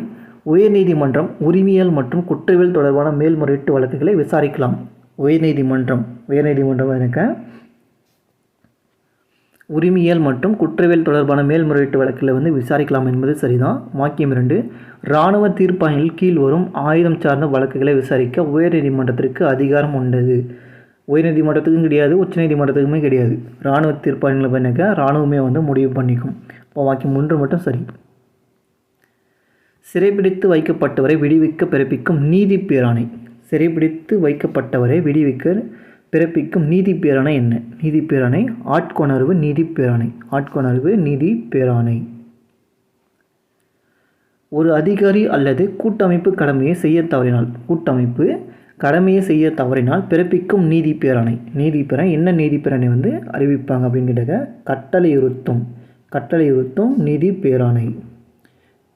உயர்நீதிமன்றம் உரிமையியல் மற்றும் குற்றவியல் தொடர்பான மேல்முறையீட்டு வழக்குகளை விசாரிக்கலாம். உயர்நீதிமன்றம் பார்த்தீங்கன்னா உரிமையியல் மற்றும் குற்றவியல் தொடர்பான மேல்முறையீட்டு வழக்கில் வந்து விசாரிக்கலாம் என்பது சரிதான். வாக்கியம் 2. இராணுவ தீர்ப்பாயங்கள் கீழ் வரும் ஆயுதம் சார்ந்த வழக்குகளை விசாரிக்க உயர்நீதிமன்றத்திற்கு அதிகாரம் உண்டது. உயர்நீதிமன்றத்துக்கும் கிடையாது, உச்சநீதிமன்றத்துக்குமே கிடையாது. இராணுவ தீர்ப்பாயங்களை பண்ணிக்க இராணுவமே வந்து முடிவு பண்ணிக்கும். இப்போ வாக்கியம் 3 மட்டும் சரி. சிறைப்பிடித்து வைக்கப்பட்டவரை விடுவிக்க பிறப்பிக்கும் நீதி பேராணை. சிறைப்பிடித்து வைக்கப்பட்டவரை விடுவிக்க பிறப்பிக்கும் நீதி பேராணை என்ன? நீதி பேராணை ஆட்கொணர்வு நீதி பேராணை. ஒரு அதிகாரி அல்லது கூட்டமைப்பு கடமையை செய்ய தவறினால் பிறப்பிக்கும் நீதி பேராணை. என்ன நீதி பேராணை வந்து அறிவிப்பாங்க அப்படின்னு கேட்டாக்க கட்டளையுறுத்தும் நீதி பேராணை.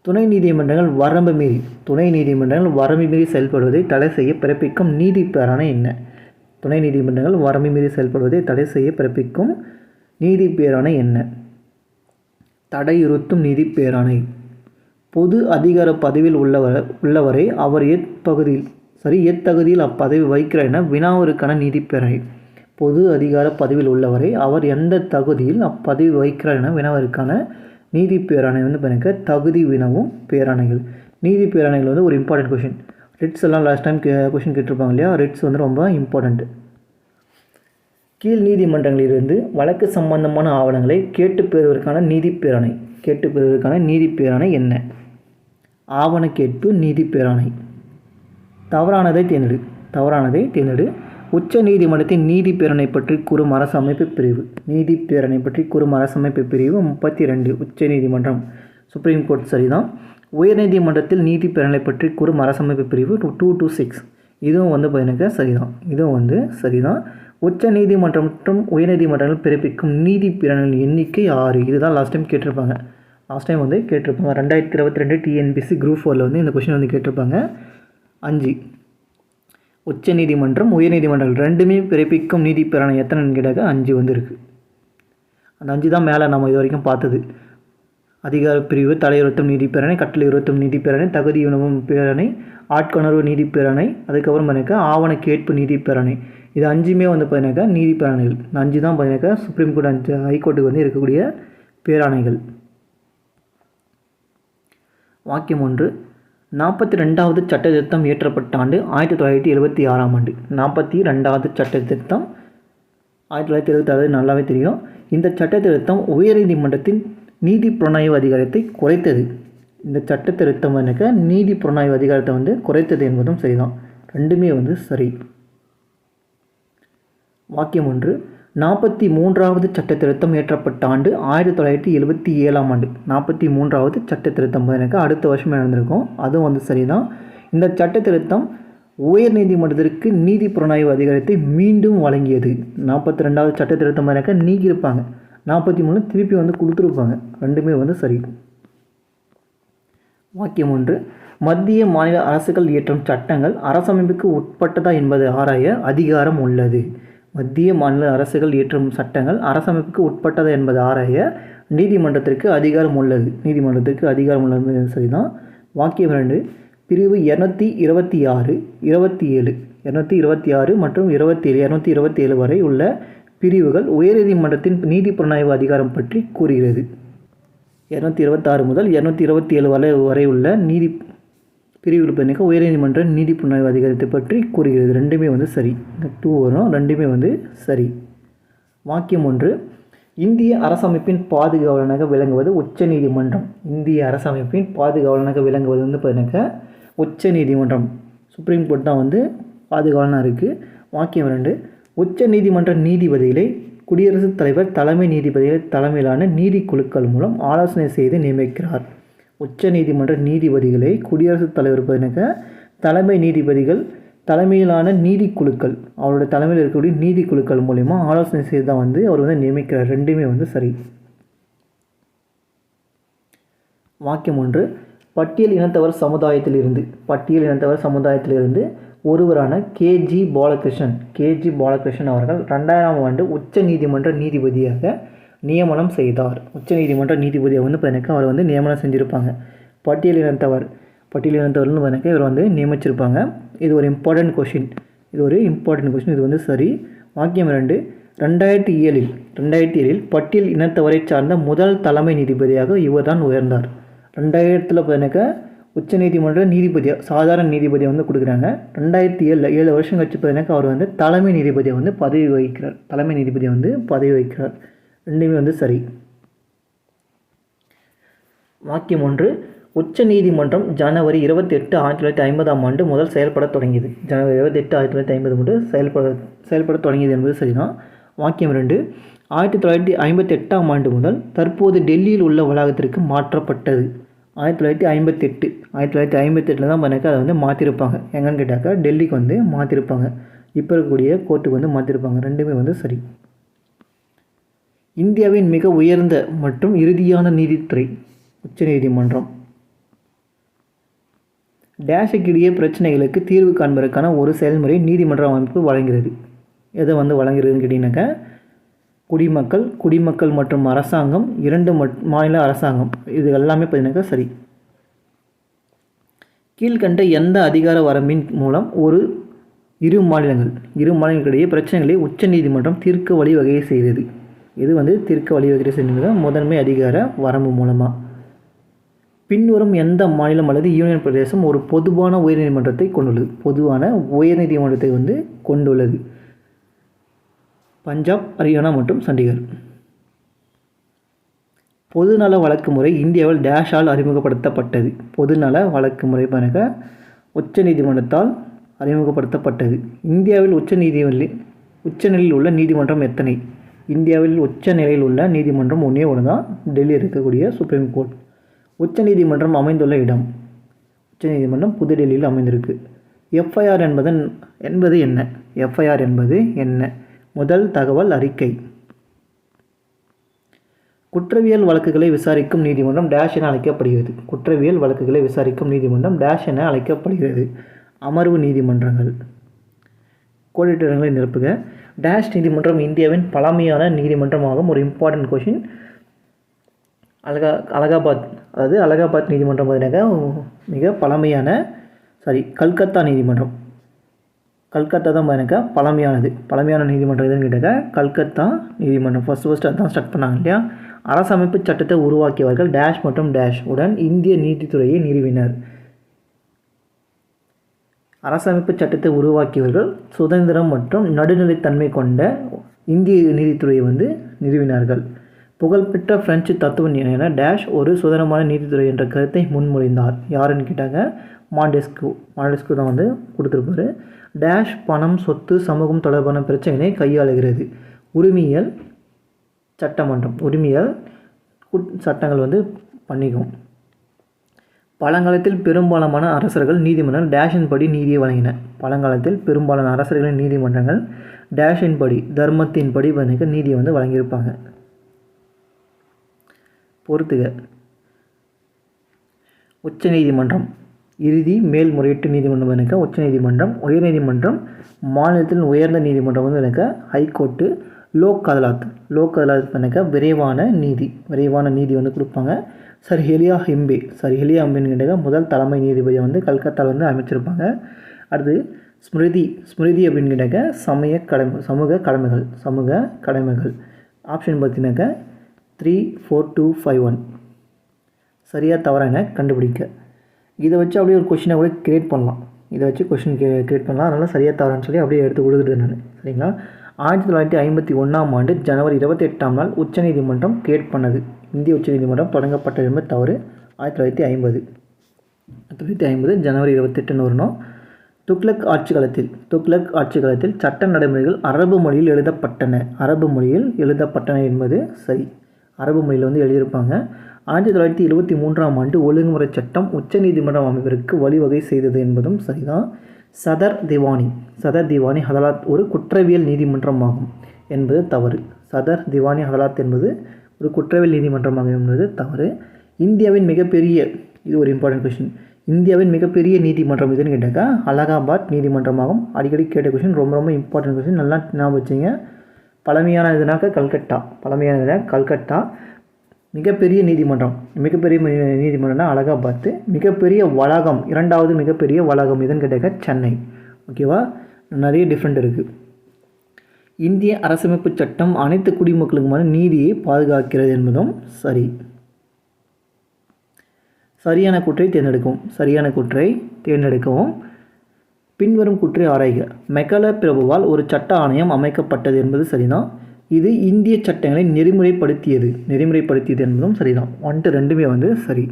துணை நீதிமன்றங்கள் வரம்பு மீறி செயல்படுவதை தடை செய்ய பிறப்பிக்கும் நீதி பேராணை என்ன? துணை நீதிமன்றங்கள் வரம்பு மீறி செயல்படுவதை தடை செய்ய பிறப்பிக்கும் நீதி பேராணை என்ன? தடையுறுத்தும் நீதி பேராணை. பொது அதிகார பதவியில் உள்ளவரை அவர் எத்தகுதியில் அப்பதவி வகிக்கிறார் என வினாவிற்கான நீதி பேராணை. பொது அதிகார பதவியில் உள்ளவரை அவர் எந்த தகுதியில் அப்பதவி வகிக்கிறார் என வினாவிற்கான நீதி பேராணை வந்து பாருங்க தகுதி வினவும் பேராணைகள். நீதி பேராணைகள் வந்து ஒரு இம்பார்ட்டன்ட் கொஷின். ரிட்ஸ் எல்லாம் லாஸ்ட் டைம் கொஷின் கேட்டிருப்பாங்க இல்லையா, ரிட்ஸ் வந்து ரொம்ப இம்பார்ட்டண்ட். கீழ் நீதிமன்றங்களிலிருந்து வழக்கு சம்பந்தமான ஆவணங்களை கேட்டு பெறுவதற்கான நீதி பேராணை என்ன? ஆவண கேட்பு நீதி பேராணை. தவறானதை தேர்ந்தெடு. உச்ச நீதிமன்றத்தின் நீதி பேராணை பற்றி கூறும் அரசமைப்பு பிரிவு. 32 உச்ச நீதிமன்றம் சுப்ரீம் கோர்ட் சரிதான். உயர்நீதிமன்றத்தில் நீதி பேராணை பற்றி கூறும் அரசமைப்பு பிரிவு 226. இதுவும் வந்து பார்த்தீங்கன்னா சரிதான். உச்ச நீதிமன்றம் மற்றும் உயர்நீதிமன்றங்கள் பிறப்பிக்கும் நீதி பேராணைகளின் எண்ணிக்கை 6. இதுதான் லாஸ்ட் டைம் கேட்டிருப்பாங்க. 2022 டிஎன்பிசி குரூப் 4 வந்து இந்த கொஷின் வந்து கேட்டிருப்பாங்க. 5. உச்ச நீதிமன்றம் உயர்நீதிமன்றங்கள் ரெண்டுமே பிறப்பிக்கும் நீதி பேராணை எத்தனைன்னு கேட்டாக்க 5 வந்து இருக்குது. அந்த 5 தான் மேலே நம்ம இது வரைக்கும் பார்த்தது. அதிகார பிரிவு, தடையுறுத்தும் நீதி பேராணை, கட்டளையுறுத்தும் நீதி பேராணை, தகுதி உணவும் பேராணை, ஆட்கொணர்வு நீதி பேராணை, அதுக்கப்புறம் பார்த்தீங்கன்னா ஆவண கேட்பு நீதி பேராணை. இது 5மே வந்து பார்த்தீங்கன்னாக்கா நீதி பேராணைகள். இந்த 5 தான் பார்த்தீங்கன்னாக்கா சுப்ரீம் கோர்ட் ஹைகோர்ட்டுக்கு வந்து இருக்கக்கூடிய பேராணைகள். வாக்கியம் 1. 42வது சட்ட திருத்தம் இயற்றப்பட்ட ஆண்டு 1976ஆம் ஆண்டு. 42வது சட்ட திருத்தம் 1976 நல்லாவே தெரியும். இந்த சட்ட திருத்தம் உயர்நீதிமன்றத்தின் நீதி புலனாய்வு அதிகாரத்தை குறைத்தது. இந்த சட்ட திருத்தம் வந்து நீதி புலனாய்வு அதிகாரத்தை வந்து குறைத்தது என்பதும் சரிதான். ரெண்டுமே வந்து சரி. வாக்கியம் 1. 43வது சட்ட திருத்தம் இயற்றப்பட்ட ஆண்டு 1977ஆம் ஆண்டு. 43வது சட்ட திருத்தம் எனக்கு அடுத்த வருஷமே நடந்திருக்கும். அதுவும் வந்து சரிதான். இந்த சட்ட திருத்தம் உயர் நீதிமன்றத்திற்கு நீதி புலனாய்வு அதிகாரத்தை மீண்டும் வழங்கியது. 42வது சட்ட திருத்தம் பார்த்தாக்கா நீக்கியிருப்பாங்க, 43 திருப்பி வந்து கொடுத்துருப்பாங்க. ரெண்டுமே வந்து சரி. வாக்கியம் 1. மத்திய மாநில அரசுகள் இயற்றும் சட்டங்கள் அரசமைப்புக்கு உட்பட்டதா என்பதை ஆராய அதிகாரம் உள்ளது. மத்திய மாநில அரசுகள் இயற்றும் சட்டங்கள் அரசமைப்புக்கு உட்பட்டதா என்பதை ஆராய நீதிமன்றத்திற்கு அதிகாரம் உள்ளது. நீதிமன்றத்திற்கு அதிகாரம் உள்ளது சரிதான். வாக்கியம் 2. பிரிவு 226, 27, 226 மற்றும் 27, 227 வரை உள்ள பிரிவுகள் உயர்நீதிமன்றத்தின் நீதி புலனாய்வு அதிகாரம் பற்றி கூறுகிறது. 226 முதல் 227 வரை உள்ள நீதி பிரிவுகள் பார்த்தீங்கன்னா உயர்நீதிமன்ற நீதி புலனாய்வு அதிகாரத்தை பற்றி கூறுகிறது. ரெண்டுமே வந்து சரி. 2 வரும், ரெண்டுமே வந்து சரி. வாக்கியம் 1. இந்திய அரசமைப்பின் பாதுகாவலனாக விளங்குவது உச்ச நீதிமன்றம். இந்திய அரசமைப்பின் பாதுகாவலனாக விளங்குவது வந்து பார்த்தீங்கன்னா உச்ச நீதிமன்றம், சுப்ரீம் கோர்ட் தான் வந்து பாதுகாவலனாக இருக்குது. வாக்கியம் 2. உச்ச நீதிமன்ற நீதிபதிகளை குடியரசுத் தலைவர் தலைமை நீதிபதிகள் தலைமையிலான நீதி குழுக்கள் மூலம் ஆலோசனை செய்து நியமிக்கிறார். உச்ச நீதிமன்ற நீதிபதிகளை குடியரசுத் தலைவர் பார்த்தீங்கன்னா தலைமை நீதிபதிகள் தலைமையிலான நீதி குழுக்கள், அவருடைய தலைமையில் இருக்கக்கூடிய நீதி குழுக்கள் மூலமா ஆலோசனை செய்து தான் வந்து அவர் வந்து நியமிக்கிறார். ரெண்டுமே வந்து சரி. வாக்கியம் 1. பட்டியல் இனத்தவர் சமுதாயத்திலிருந்து ஒருவரான கேஜி பாலகிருஷ்ணன் அவர்கள் 2000ஆம் ஆண்டு உச்ச நீதிமன்ற நீதிபதியாக நியமனம் செய்தார். உச்ச நீதிமன்ற நீதிபதியாக வந்து பார்த்தீங்கன்னா அவர் வந்து நியமனம் செஞ்சுருப்பாங்க. பட்டியல் இனத்தவர்னு பார்த்தீங்கன்னா இவர் வந்து நியமிச்சிருப்பாங்க. இது ஒரு இம்பார்ட்டன்ட் கொஷின். இது வந்து சரி. வாக்கியம் 2. 2007 பட்டியல் இனத்தவரை சார்ந்த முதல் தலைமை நீதிபதியாக இவர் தான் உயர்ந்தார். 2000 பார்த்தீங்கன்னா உச்ச நீதிமன்ற நீதிபதியாக சாதாரண நீதிபதியை வந்து கொடுக்குறாங்க. 2007 வருஷம் கழிச்சு பார்த்தீங்கன்னா அவர் வந்து தலைமை நீதிபதியை வந்து பதவி வகிக்கிறார். ரெண்டுமே வந்து சரி. வாக்கியம் 1. உச்ச நீதிமன்றம் ஜனவரி 28, 1950ஆம் ஆண்டு முதல் செயல்பட தொடங்கியது. ஜனவரி 28, 1950 முதல் செயல்பட தொடங்கியது என்பது சரிதான். வாக்கியம் 2. 1958ஆம் ஆண்டு முதல் தற்போது டெல்லியில் உள்ள வளாகத்திற்கு மாற்றப்பட்டது. 1958 தான் பண்ணாக்கா அதை வந்து மாற்றிருப்பாங்க. எங்கன்னு கேட்டாக்கா டெல்லிக்கு வந்து மாற்றிருப்பாங்க. இப்போ இருக்கக்கூடிய கோர்ட்டுக்கு வந்து மாற்றிருப்பாங்க. ரெண்டுமே வந்து சரி. இந்தியாவின் மிக உயர்ந்த மற்றும் இறுதியான நீதித்துறை உச்ச நீதிமன்றம். டேஷுக்கிடையே பிரச்சனைகளுக்கு தீர்வு காண்பதற்கான ஒரு செயல்முறை நீதிமன்ற அமைப்பு வழங்குகிறது. எதை வந்து வழங்குறதுன்னு கேட்டிங்கனாக்கா குடிமக்கள் மற்றும் அரசாங்கம், 2 மாநில அரசாங்கம், இது எல்லாமே பார்த்தீங்கன்னாக்கா சரி. கீழ்கண்ட எந்த அதிகார வரம்பின் மூலம் இரு மாநிலங்களிடையே பிரச்சனைகளை உச்ச நீதிமன்றம் தீர்க்க வழிவகை செய்தது? இது வந்து தீர்க்க வழிவகை செய்தது முதன்மை அதிகார வரம்பு மூலமாக. பின்வரும் எந்த மாநிலம் அல்லது யூனியன் பிரதேசம் ஒரு பொதுவான உயர்நீதிமன்றத்தை கொண்டுள்ளது? பஞ்சாப், ஹரியானா மற்றும் சண்டிகர். பொதுநல வழக்கு முறை இந்தியாவில் டேஷால் அறிமுகப்படுத்தப்பட்டது. பொதுநல வழக்கு முறை உச்ச நீதிமன்றத்தால் அறிமுகப்படுத்தப்பட்டது. இந்தியாவில் உச்சநிலையில் உள்ள நீதிமன்றம் எத்தனை? இந்தியாவில் உச்ச நிலையில் உள்ள நீதிமன்றம் ஒன்றே ஒன்று தான், டெல்லி இருக்கக்கூடிய சுப்ரீம் கோர்ட். உச்ச நீதிமன்றம் அமைந்துள்ள இடம். உச்ச நீதிமன்றம் புதுடெல்லியில் அமைந்திருக்கு. எஃப்ஐஆர் என்பது என்ன? முதல் தகவல் அறிக்கை. குற்றவியல் வழக்குகளை விசாரிக்கும் நீதிமன்றம் டேஷ் என அழைக்கப்படுகிறது. அமர்வு நீதிமன்றங்கள். கோடிட்ட இடங்களை நிரப்புக. டேஷ் நீதிமன்றம் இந்தியாவின் பழமையான நீதிமன்றமாகும். ஒரு இம்பார்ட்டன்ட் கொஷின். அலகாபாத் நீதிமன்றம் பார்த்தீங்கன்னா மிக பழமையான கல்கத்தா நீதிமன்றம். கல்கத்தா தான் பார்த்தீங்கன்னா பழமையான நீதிமன்றம் எதுன்னு கேட்டாக்கா கல்கத்தா நீதிமன்றம். ஃபஸ்ட்டு அதான் ஸ்டார்ட் பண்ணாங்க இல்லையா? அரசமைப்பு சட்டத்தை உருவாக்கியவர்கள் டேஷ் மற்றும் டேஷ் உடன் இந்திய நீதித்துறையை நிறுவினர். அரசமைப்பு சட்டத்தை உருவாக்கியவர்கள் சுதந்திரம் மற்றும் நடுநிலைத்தன்மை கொண்ட இந்திய நீதித்துறையை வந்து நிறுவினார்கள். புகழ்பெற்ற பிரெஞ்சு தத்துவ ஞானியான டேஷ் ஒரு சுதந்திரமான நீதித்துறை என்ற கருத்தை முன்மொழிந்தார். யாருன்னு கேட்டாங்க மாண்டெஸ்கு தான் வந்து கொடுத்துருப்பாரு. டேஷ் பணம், சொத்து, சமூகம் தொடர்பான பிரச்சனைகளை கையாளுகிறது. உரிமையல் சட்டங்கள் வந்து பண்ணிக்கும். பழங்காலத்தில் பெரும்பாலான அரசர்கள் நீதிமன்றம் டேஷின் படி நீதியை வழங்கின. பழங்காலத்தில் பெரும்பாலான அரசர்களின் நீதிமன்றங்கள் டேஷின் படி தர்மத்தின் படி நீதியை வந்து வழங்கியிருப்பாங்க. பொறுத்துக. உச்ச நீதிமன்றம் இறுதி மேல்முறையீட்டு நீதிமன்றம் உச்ச நீதிமன்றம். உயர் நீதிமன்றம் மாநிலத்தின் உயர்ந்த நீதிமன்றம் வந்து ஹைகோர்ட்டு. லோக் அதாலத் விரைவான நீதி வந்து கொடுப்பாங்க. சர் ஹெலியா ஹெம்பின்னு கேட்டால் முதல் தலைமை நீதிபதியை வந்து கல்கத்தாவில் வந்து அமைச்சிருப்பாங்க. அடுத்து ஸ்மிருதி அப்படின்னு கேட்டாக்க சமூக கடமைகள். ஆப்ஷன் பார்த்தீங்கன்னாக்கா 3, 4, 2, 5, 1. சரியாக தவறான கண்டுபிடிக்க. இதை வச்சு அப்படியே ஒரு கொஷினை கூட கிரியேட் பண்ணலாம். அதனால் சரியாக தவறான்னு சொல்லி அப்படியே எடுத்து கொடுக்குறது நான். சரிங்களா? 1951ஆம் ஆண்டு ஜனவரி 28ஆம் நாள் உச்சநீதிமன்றம் கிரியேட் பண்ணது. இந்திய உச்சநீதிமன்றம் தொடங்கப்பட்டது என்பது தவறு. 1950 ஜனவரி 28ன்னு வரணும். துக்ளக் ஆட்சி காலத்தில் சட்ட நடைமுறைகள் அரபு மொழியில் எழுதப்பட்டன என்பது சரி. அரபு மொழியில் வந்து எழுதியிருப்பாங்க. 1973ஆம் ஆண்டு ஒழுங்குமுறை சட்டம் உச்சநீதிமன்றம் அமைப்பிற்கு வழிவகை செய்தது என்பதும் சரிதான். சதர் திவானி அதாலத் ஒரு குற்றவியல் நீதிமன்றமாகும் என்பது தவறு. சதர் திவானி அதாலத் என்பது ஒரு குற்றவியல் நீதிமன்றமாகும் என்பது தவறு. இந்தியாவின் மிகப்பெரிய, இது ஒரு இம்பார்ட்டன்ட் கொஷின், இந்தியாவின் மிகப்பெரிய நீதிமன்றம் எதுன்னு கேட்டாக்கா அலகாபாத் நீதிமன்றமாகும். அடிக்கடி கேட்ட கொஷின், ரொம்ப இம்பார்ட்டன்ட் கொஷின், நல்லா ஞாபகம் வச்சுங்க. பழமையானதுனாக்க கல்கட்டா. மிகப்பெரிய நீதிமன்றம்னா அலகாபாத். மிகப்பெரிய வளாகம், இரண்டாவது மிகப்பெரிய வளாகம் எதுன்னு கேட்டாக்கா சென்னை. ஓகேவா? நிறைய டிஃப்ரெண்ட் இருக்குது. இந்திய அரசமைப்பு சட்டம் அனைத்து குடிமக்களுக்குமான நீதியை பாதுகாக்கிறது என்பதும் சரி. சரியான கூற்றை தேர்ந்தெடுக்கவும். பின்வரும் கூற்றை ஆராய்க. மெக்கல பிரபுவால் ஒரு சட்ட ஆணையம் அமைக்கப்பட்டது என்பது சரிதான். இது இந்திய சட்டங்களை நெறிமுறைப்படுத்தியது என்பதும் சரிதான். 1 to 2மே வந்து சரி.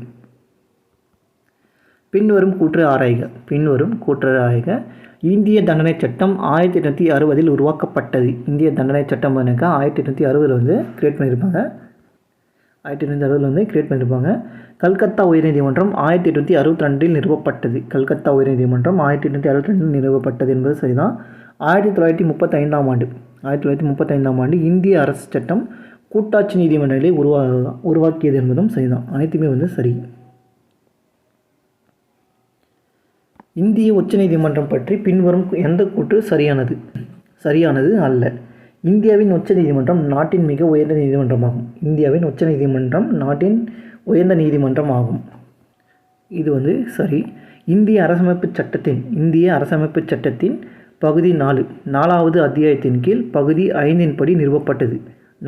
பின்வரும் கூற்றை ஆராய்க. இந்திய தண்டனை சட்டம் 1860 உருவாக்கப்பட்டது. இந்திய தண்டனை சட்டம் 1860 வந்து கிரியேட் பண்ணியிருப்பாங்க. கல்கத்தா உயர்நீதிமன்றம் 1862 நிறுவப்பட்டது. என்பது சரிதான். 1935ஆம் ஆண்டு இந்திய அரசு சட்டம் கூட்டாட்சி நீதிமன்றங்களை உருவாக்கியது என்பதும் சரிதான். அனைத்துமே வந்து சரி. இந்திய உச்ச நீதிமன்றம் பற்றி பின்வரும் எந்த கூற்று சரியானது அல்ல. இந்தியாவின் உச்ச நீதிமன்றம் நாட்டின் மிக உயர்ந்த நீதிமன்றமாகும். இது வந்து சரி. இந்திய அரசமைப்பு சட்டத்தின் பகுதி 4 4வது அத்தியாயத்தின் கீழ் பகுதி 5 படி நிறுவப்பட்டது.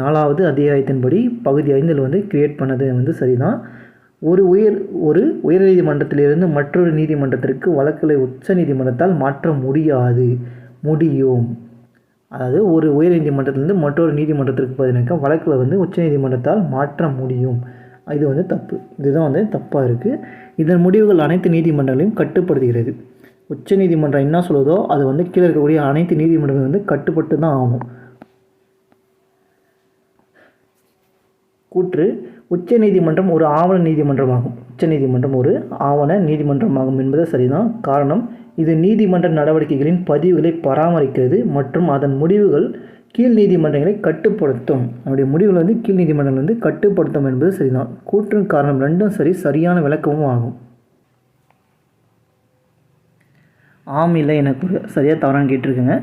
4வது அத்தியாயத்தின்படி பகுதி 5 வந்து கிரியேட் பண்ணது வந்து சரிதான். ஒரு உயர் நீதிமன்றத்திலிருந்து மற்றொரு நீதிமன்றத்திற்கு வழக்குகளை உச்ச நீதிமன்றத்தால் மாற்ற முடியும். அதாவது ஒரு உயர் நீதிமன்றத்திலிருந்து மற்றொரு நீதிமன்றத்திற்கு பார்த்தீங்கன்னாக்கா வழக்கில் வந்து உச்ச நீதிமன்றத்தால் மாற்ற முடியும். இது வந்து தப்பு. இதுதான் வந்து தப்பாக இருக்குது. இதன் முடிவுகள் அனைத்து நீதிமன்றங்களையும் கட்டுப்படுத்துகிறது. உச்ச நீதிமன்றம் என்ன சொல்லுதோ அது வந்து கீழே இருக்கக்கூடிய அனைத்து நீதிமன்றங்களும் வந்து கட்டுப்பட்டு தான் ஆகணும். கூற்று. உச்ச நீதிமன்றம் ஒரு ஆவண நீதிமன்றமாகும் என்பது சரிதான். காரணம், இது நீதிமன்ற நடவடிக்கைகளின் பதிவுகளை பராமரிக்கிறது மற்றும் அதன் முடிவுகள் கீழ் நீதிமன்றங்களை கட்டுப்படுத்தும். அதனுடைய முடிவுகள் வந்து கீழ் நீதிமன்றங்கள் வந்து கட்டுப்படுத்தும் என்பது சரிதான். கூற்றின் காரணம் ரெண்டும் சரியான விளக்கமும் ஆகும். ஆம் இல்லை என கூறு. சரியாக தவறான கேட்டிருக்குங்க.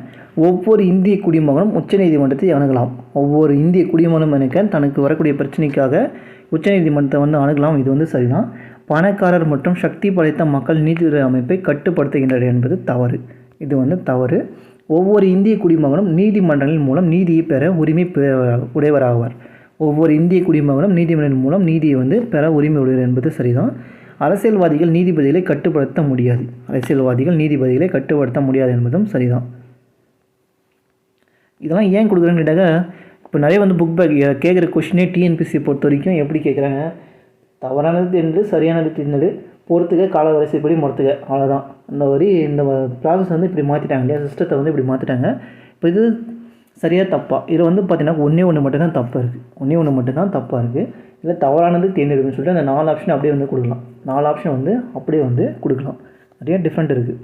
ஒவ்வொரு இந்திய குடிமகனும் உச்ச நீதிமன்றத்தை அணுகலாம். ஒவ்வொரு இந்திய குடிமகனும் தனக்கு வரக்கூடிய பிரச்சனைக்காக உச்ச நீதிமன்றத்தை வந்து அணுகலாம். இது வந்து சரிதான். பணக்காரர் மற்றும் சக்தி படைத்த மக்கள் நீதித்துறை அமைப்பை கட்டுப்படுத்துகின்றனர் என்பது தவறு. இது வந்து தவறு. ஒவ்வொரு இந்திய குடிமகனும் நீதிமன்றங்களின் மூலம் நீதியை பெற உரிமை உடையவராவார். ஒவ்வொரு இந்திய குடிமகனும் நீதிமன்றத்தின் மூலம் நீதியை வந்து பெற உரிமை உடையவர் என்பது சரிதான். அரசியல்வாதிகள் நீதிபதிகளை கட்டுப்படுத்த முடியாது என்பதும் சரிதான். இதெல்லாம் ஏன் கொடுக்குறேன்னு கேட்டாக்க, இப்போ நிறைய வந்து புக் பேக் கேட்குற கொஷினே டிஎன்பிசியை பொறுத்த வரைக்கும் எப்படி கேட்குறாங்க, தவறானது தெரிஞ்சு சரியானது தெரிஞ்சது பொறுத்துக்க கால வரிசைப்படி மறுத்துக்க, அவ்வளோதான். இந்த ப்ராசஸ் வந்து இப்படி மாற்றிட்டாங்க இல்லையா, சிஸ்டத்தை வந்து இப்படி மாற்றிட்டாங்க. இப்போ இது சரியாக தப்பா, இதில் வந்து பார்த்தீங்கன்னா ஒன்றே ஒன்று மட்டும்தான் தப்பாக இருக்குது. இல்லை தவறானது தேர்ந்தெடுக்கணும்னு சொல்லிட்டு அந்த 4 ஆப்ஷன் அப்படியே வந்து கொடுக்கலாம். 4 ஆப்ஷன் வந்து அப்படியே வந்து கொடுக்கலாம். நிறைய டிஃப்ரெண்ட் இருக்குது.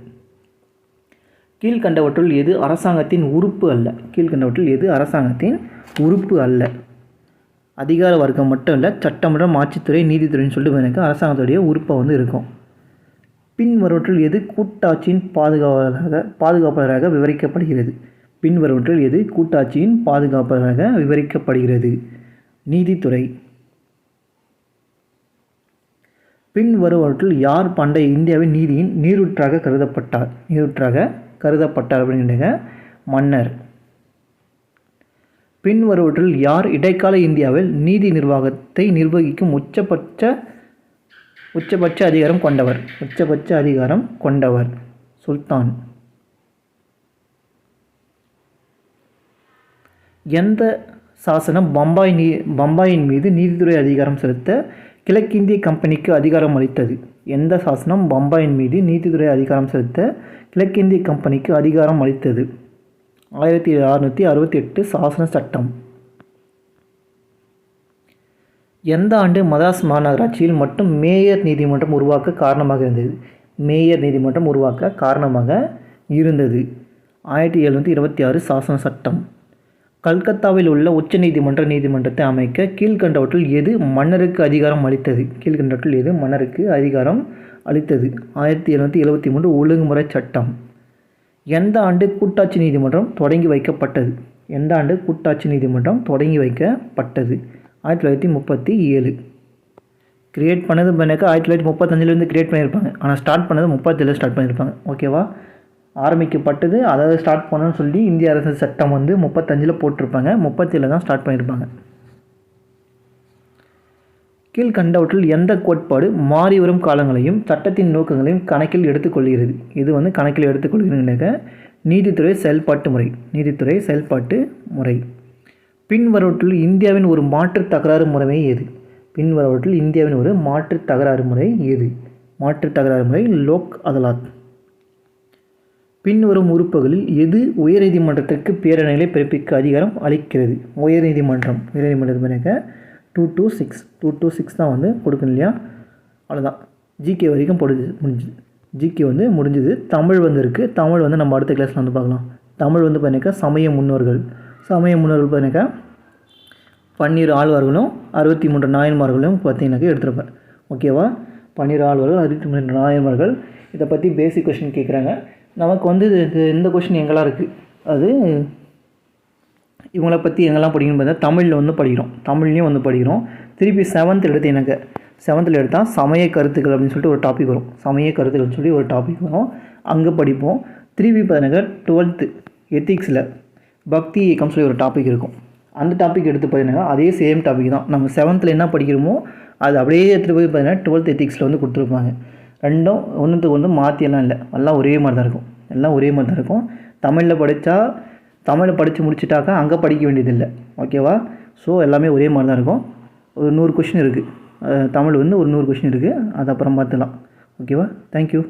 கீழ்கண்டவற்றுள் எது அரசாங்கத்தின் உறுப்பு அல்ல? கீழ்கண்டவற்றுள் எது அரசாங்கத்தின் உறுப்பு அல்ல? அதிகார வர்க்கம் மட்டும் இல்லை, சட்டமன்றம், ஆட்சித்துறை, நீதித்துறைன்னு சொல்லிட்டு எனக்கு அரசாங்கத்துடைய உறுப்பாக வந்து இருக்கும். பின்வருவற்றில் எது கூட்டாட்சியின் பாதுகாப்பாளராக விவரிக்கப்படுகிறது? பின்வருவற்றில் எது கூட்டாட்சியின் பாதுகாப்பாளராக விவரிக்கப்படுகிறது? நீதித்துறை. பின்வருவற்றில் யார் பண்டைய இந்தியாவின் நீதியின் நீரூற்றாக கருதப்பட்டார் அப்படிங்கிற மன்னர். பின்வருவற்றில் யார் இடைக்கால இந்தியாவில் நீதி நிர்வாகத்தை நிர்வகிக்கும் உச்சபட்ச அதிகாரம் கொண்டவர்? சுல்தான். எந்த சாசனம் பம்பாயின் மீது நீதித்துறை அதிகாரம் செலுத்த கிழக்கிந்திய கம்பெனிக்கு அதிகாரம் அளித்தது? எந்த சாசனம் பம்பாயின் மீது நீதித்துறை அதிகாரம் செலுத்த கிழக்கிந்திய கம்பெனிக்கு அதிகாரம் அளித்தது? 1668 சாசன சட்டம். எந்த ஆண்டு மதராஸ் மாநகராட்சியில் மட்டும் மேயர் நீதிமன்றம் உருவாக்க காரணமாக இருந்தது? மேயர் நீதிமன்றம் உருவாக்க காரணமாக இருந்தது 1726 சாசன சட்டம். கல்கத்தாவில் உள்ள உச்ச நீதிமன்றத்தை அமைக்க கீழ்கண்டவற்றில் எது மன்னருக்கு அதிகாரம் அளித்தது? 1773 ஒழுங்குமுறை சட்டம். எந்த ஆண்டு கூட்டாட்சி நீதிமன்றம் தொடங்கி வைக்கப்பட்டது? 1937. கிரியேட் பண்ணது பண்ணாக்கா 1935 கிரியேட் பண்ணியிருப்பாங்க. ஆனால் ஸ்டார்ட் பண்ணது 37 ஸ்டார்ட் பண்ணியிருப்பாங்க. ஓகேவா? ஆரம்பிக்கப்பட்டது, அதாவது ஸ்டார்ட் பண்ணணும்னு சொல்லி இந்திய அரசு சட்டம் வந்து 35 போட்டிருப்பாங்க. 37 தான் ஸ்டார்ட் பண்ணியிருப்பாங்க. கீழ்கண்டவற்றில் எந்த கோட்பாடு மாறி வரும் காலங்களையும் சட்டத்தின் நோக்கங்களையும் கணக்கில் எடுத்துக்கொள்கிறது? இது வந்து கணக்கில் எடுத்துக்கொள்கிறீங்க. நீதித்துறை செயல்பாட்டு முறை. பின்வருவற்றில் இந்தியாவின் ஒரு மாற்று தகராறு முறை எது? மாற்று தகராறு முறை லோக் அதாலத். பின்வரும் உறுப்புகளில் எது உயர்நீதிமன்றத்திற்கு பேரணிகளை பிறப்பிக்க அதிகாரம் அளிக்கிறது? உயர்நீதிமன்றம் 226 தான் வந்து கொடுக்கணும் இல்லையா? அவ்வளோதான். ஜிகே வரைக்கும் முடிஞ்சுது. ஜிகே வந்து முடிஞ்சுது. தமிழ் வந்து இருக்குது. தமிழ் வந்து நம்ம அடுத்த கிளாஸில் வந்து பார்க்கலாம். தமிழ் வந்து பார்த்தீங்கன்னாக்கா சமய முன்னோர்கள் பார்த்தீங்கன்னாக்கா 12 ஆழ்வார்களும் 63 நாயன்மார்களும் பார்த்தீங்கன்னாக்கா எடுத்துருப்பேன். ஓகேவா? 12 ஆழ்வார்கள் 63 நாயன்மார்கள். இதை பற்றி பேசிக் கொஷின் கேட்குறாங்க. நமக்கு வந்து இந்த கொஷின் எங்கெல்லாம் இருக்குது, அது இவங்களை பற்றி எங்கெல்லாம் படிக்கணும்னு பார்த்தா தமிழில் வந்து தமிழ்லேயும் வந்து படிக்கிறோம். திருப்பி 7th எடுத்தால் சமய கருத்துக்கள் அப்படின்னு சொல்லிட்டு ஒரு டாபிக் வரும். சமய கருத்துக்கள்னு சொல்லி ஒரு டாபிக் வரும், அங்கே படிப்போம். திருப்பி பார்த்தீங்கன்னா 12th எத்திக்ஸில் பக்தி இயக்கம் சொல்லி ஒரு டாபிக் இருக்கும். அந்த டாபிக் எடுத்து பார்த்தீங்கன்னா அதே சேம் டாபிக் தான். நம்ம 7th என்ன படிக்கிறோமோ அது அப்படியே எடுத்துகிட்டு போய் பார்த்தீங்கன்னா 12th எத்திக்ஸில் வந்து கொடுத்துருப்பாங்க. ரெண்டும் ஒன்றுத்துக்கு ஒன்று மாற்றியெல்லாம் இல்லை, எல்லாம் ஒரே மாதிரி தான் இருக்கும். தமிழில் படித்து முடிச்சுட்டாக்கா அங்கே படிக்க வேண்டியதில்லை. ஓகேவா? ஸோ எல்லாமே ஒரே மாதிரி தான் இருக்கும். ஒரு 100 கொஷின் இருக்குது. தமிழ் வந்து ஒரு 100 கொஷின் இருக்குது. அது அப்புறம் பார்த்துக்கலாம். ஓகேவா? தேங்க்யூ.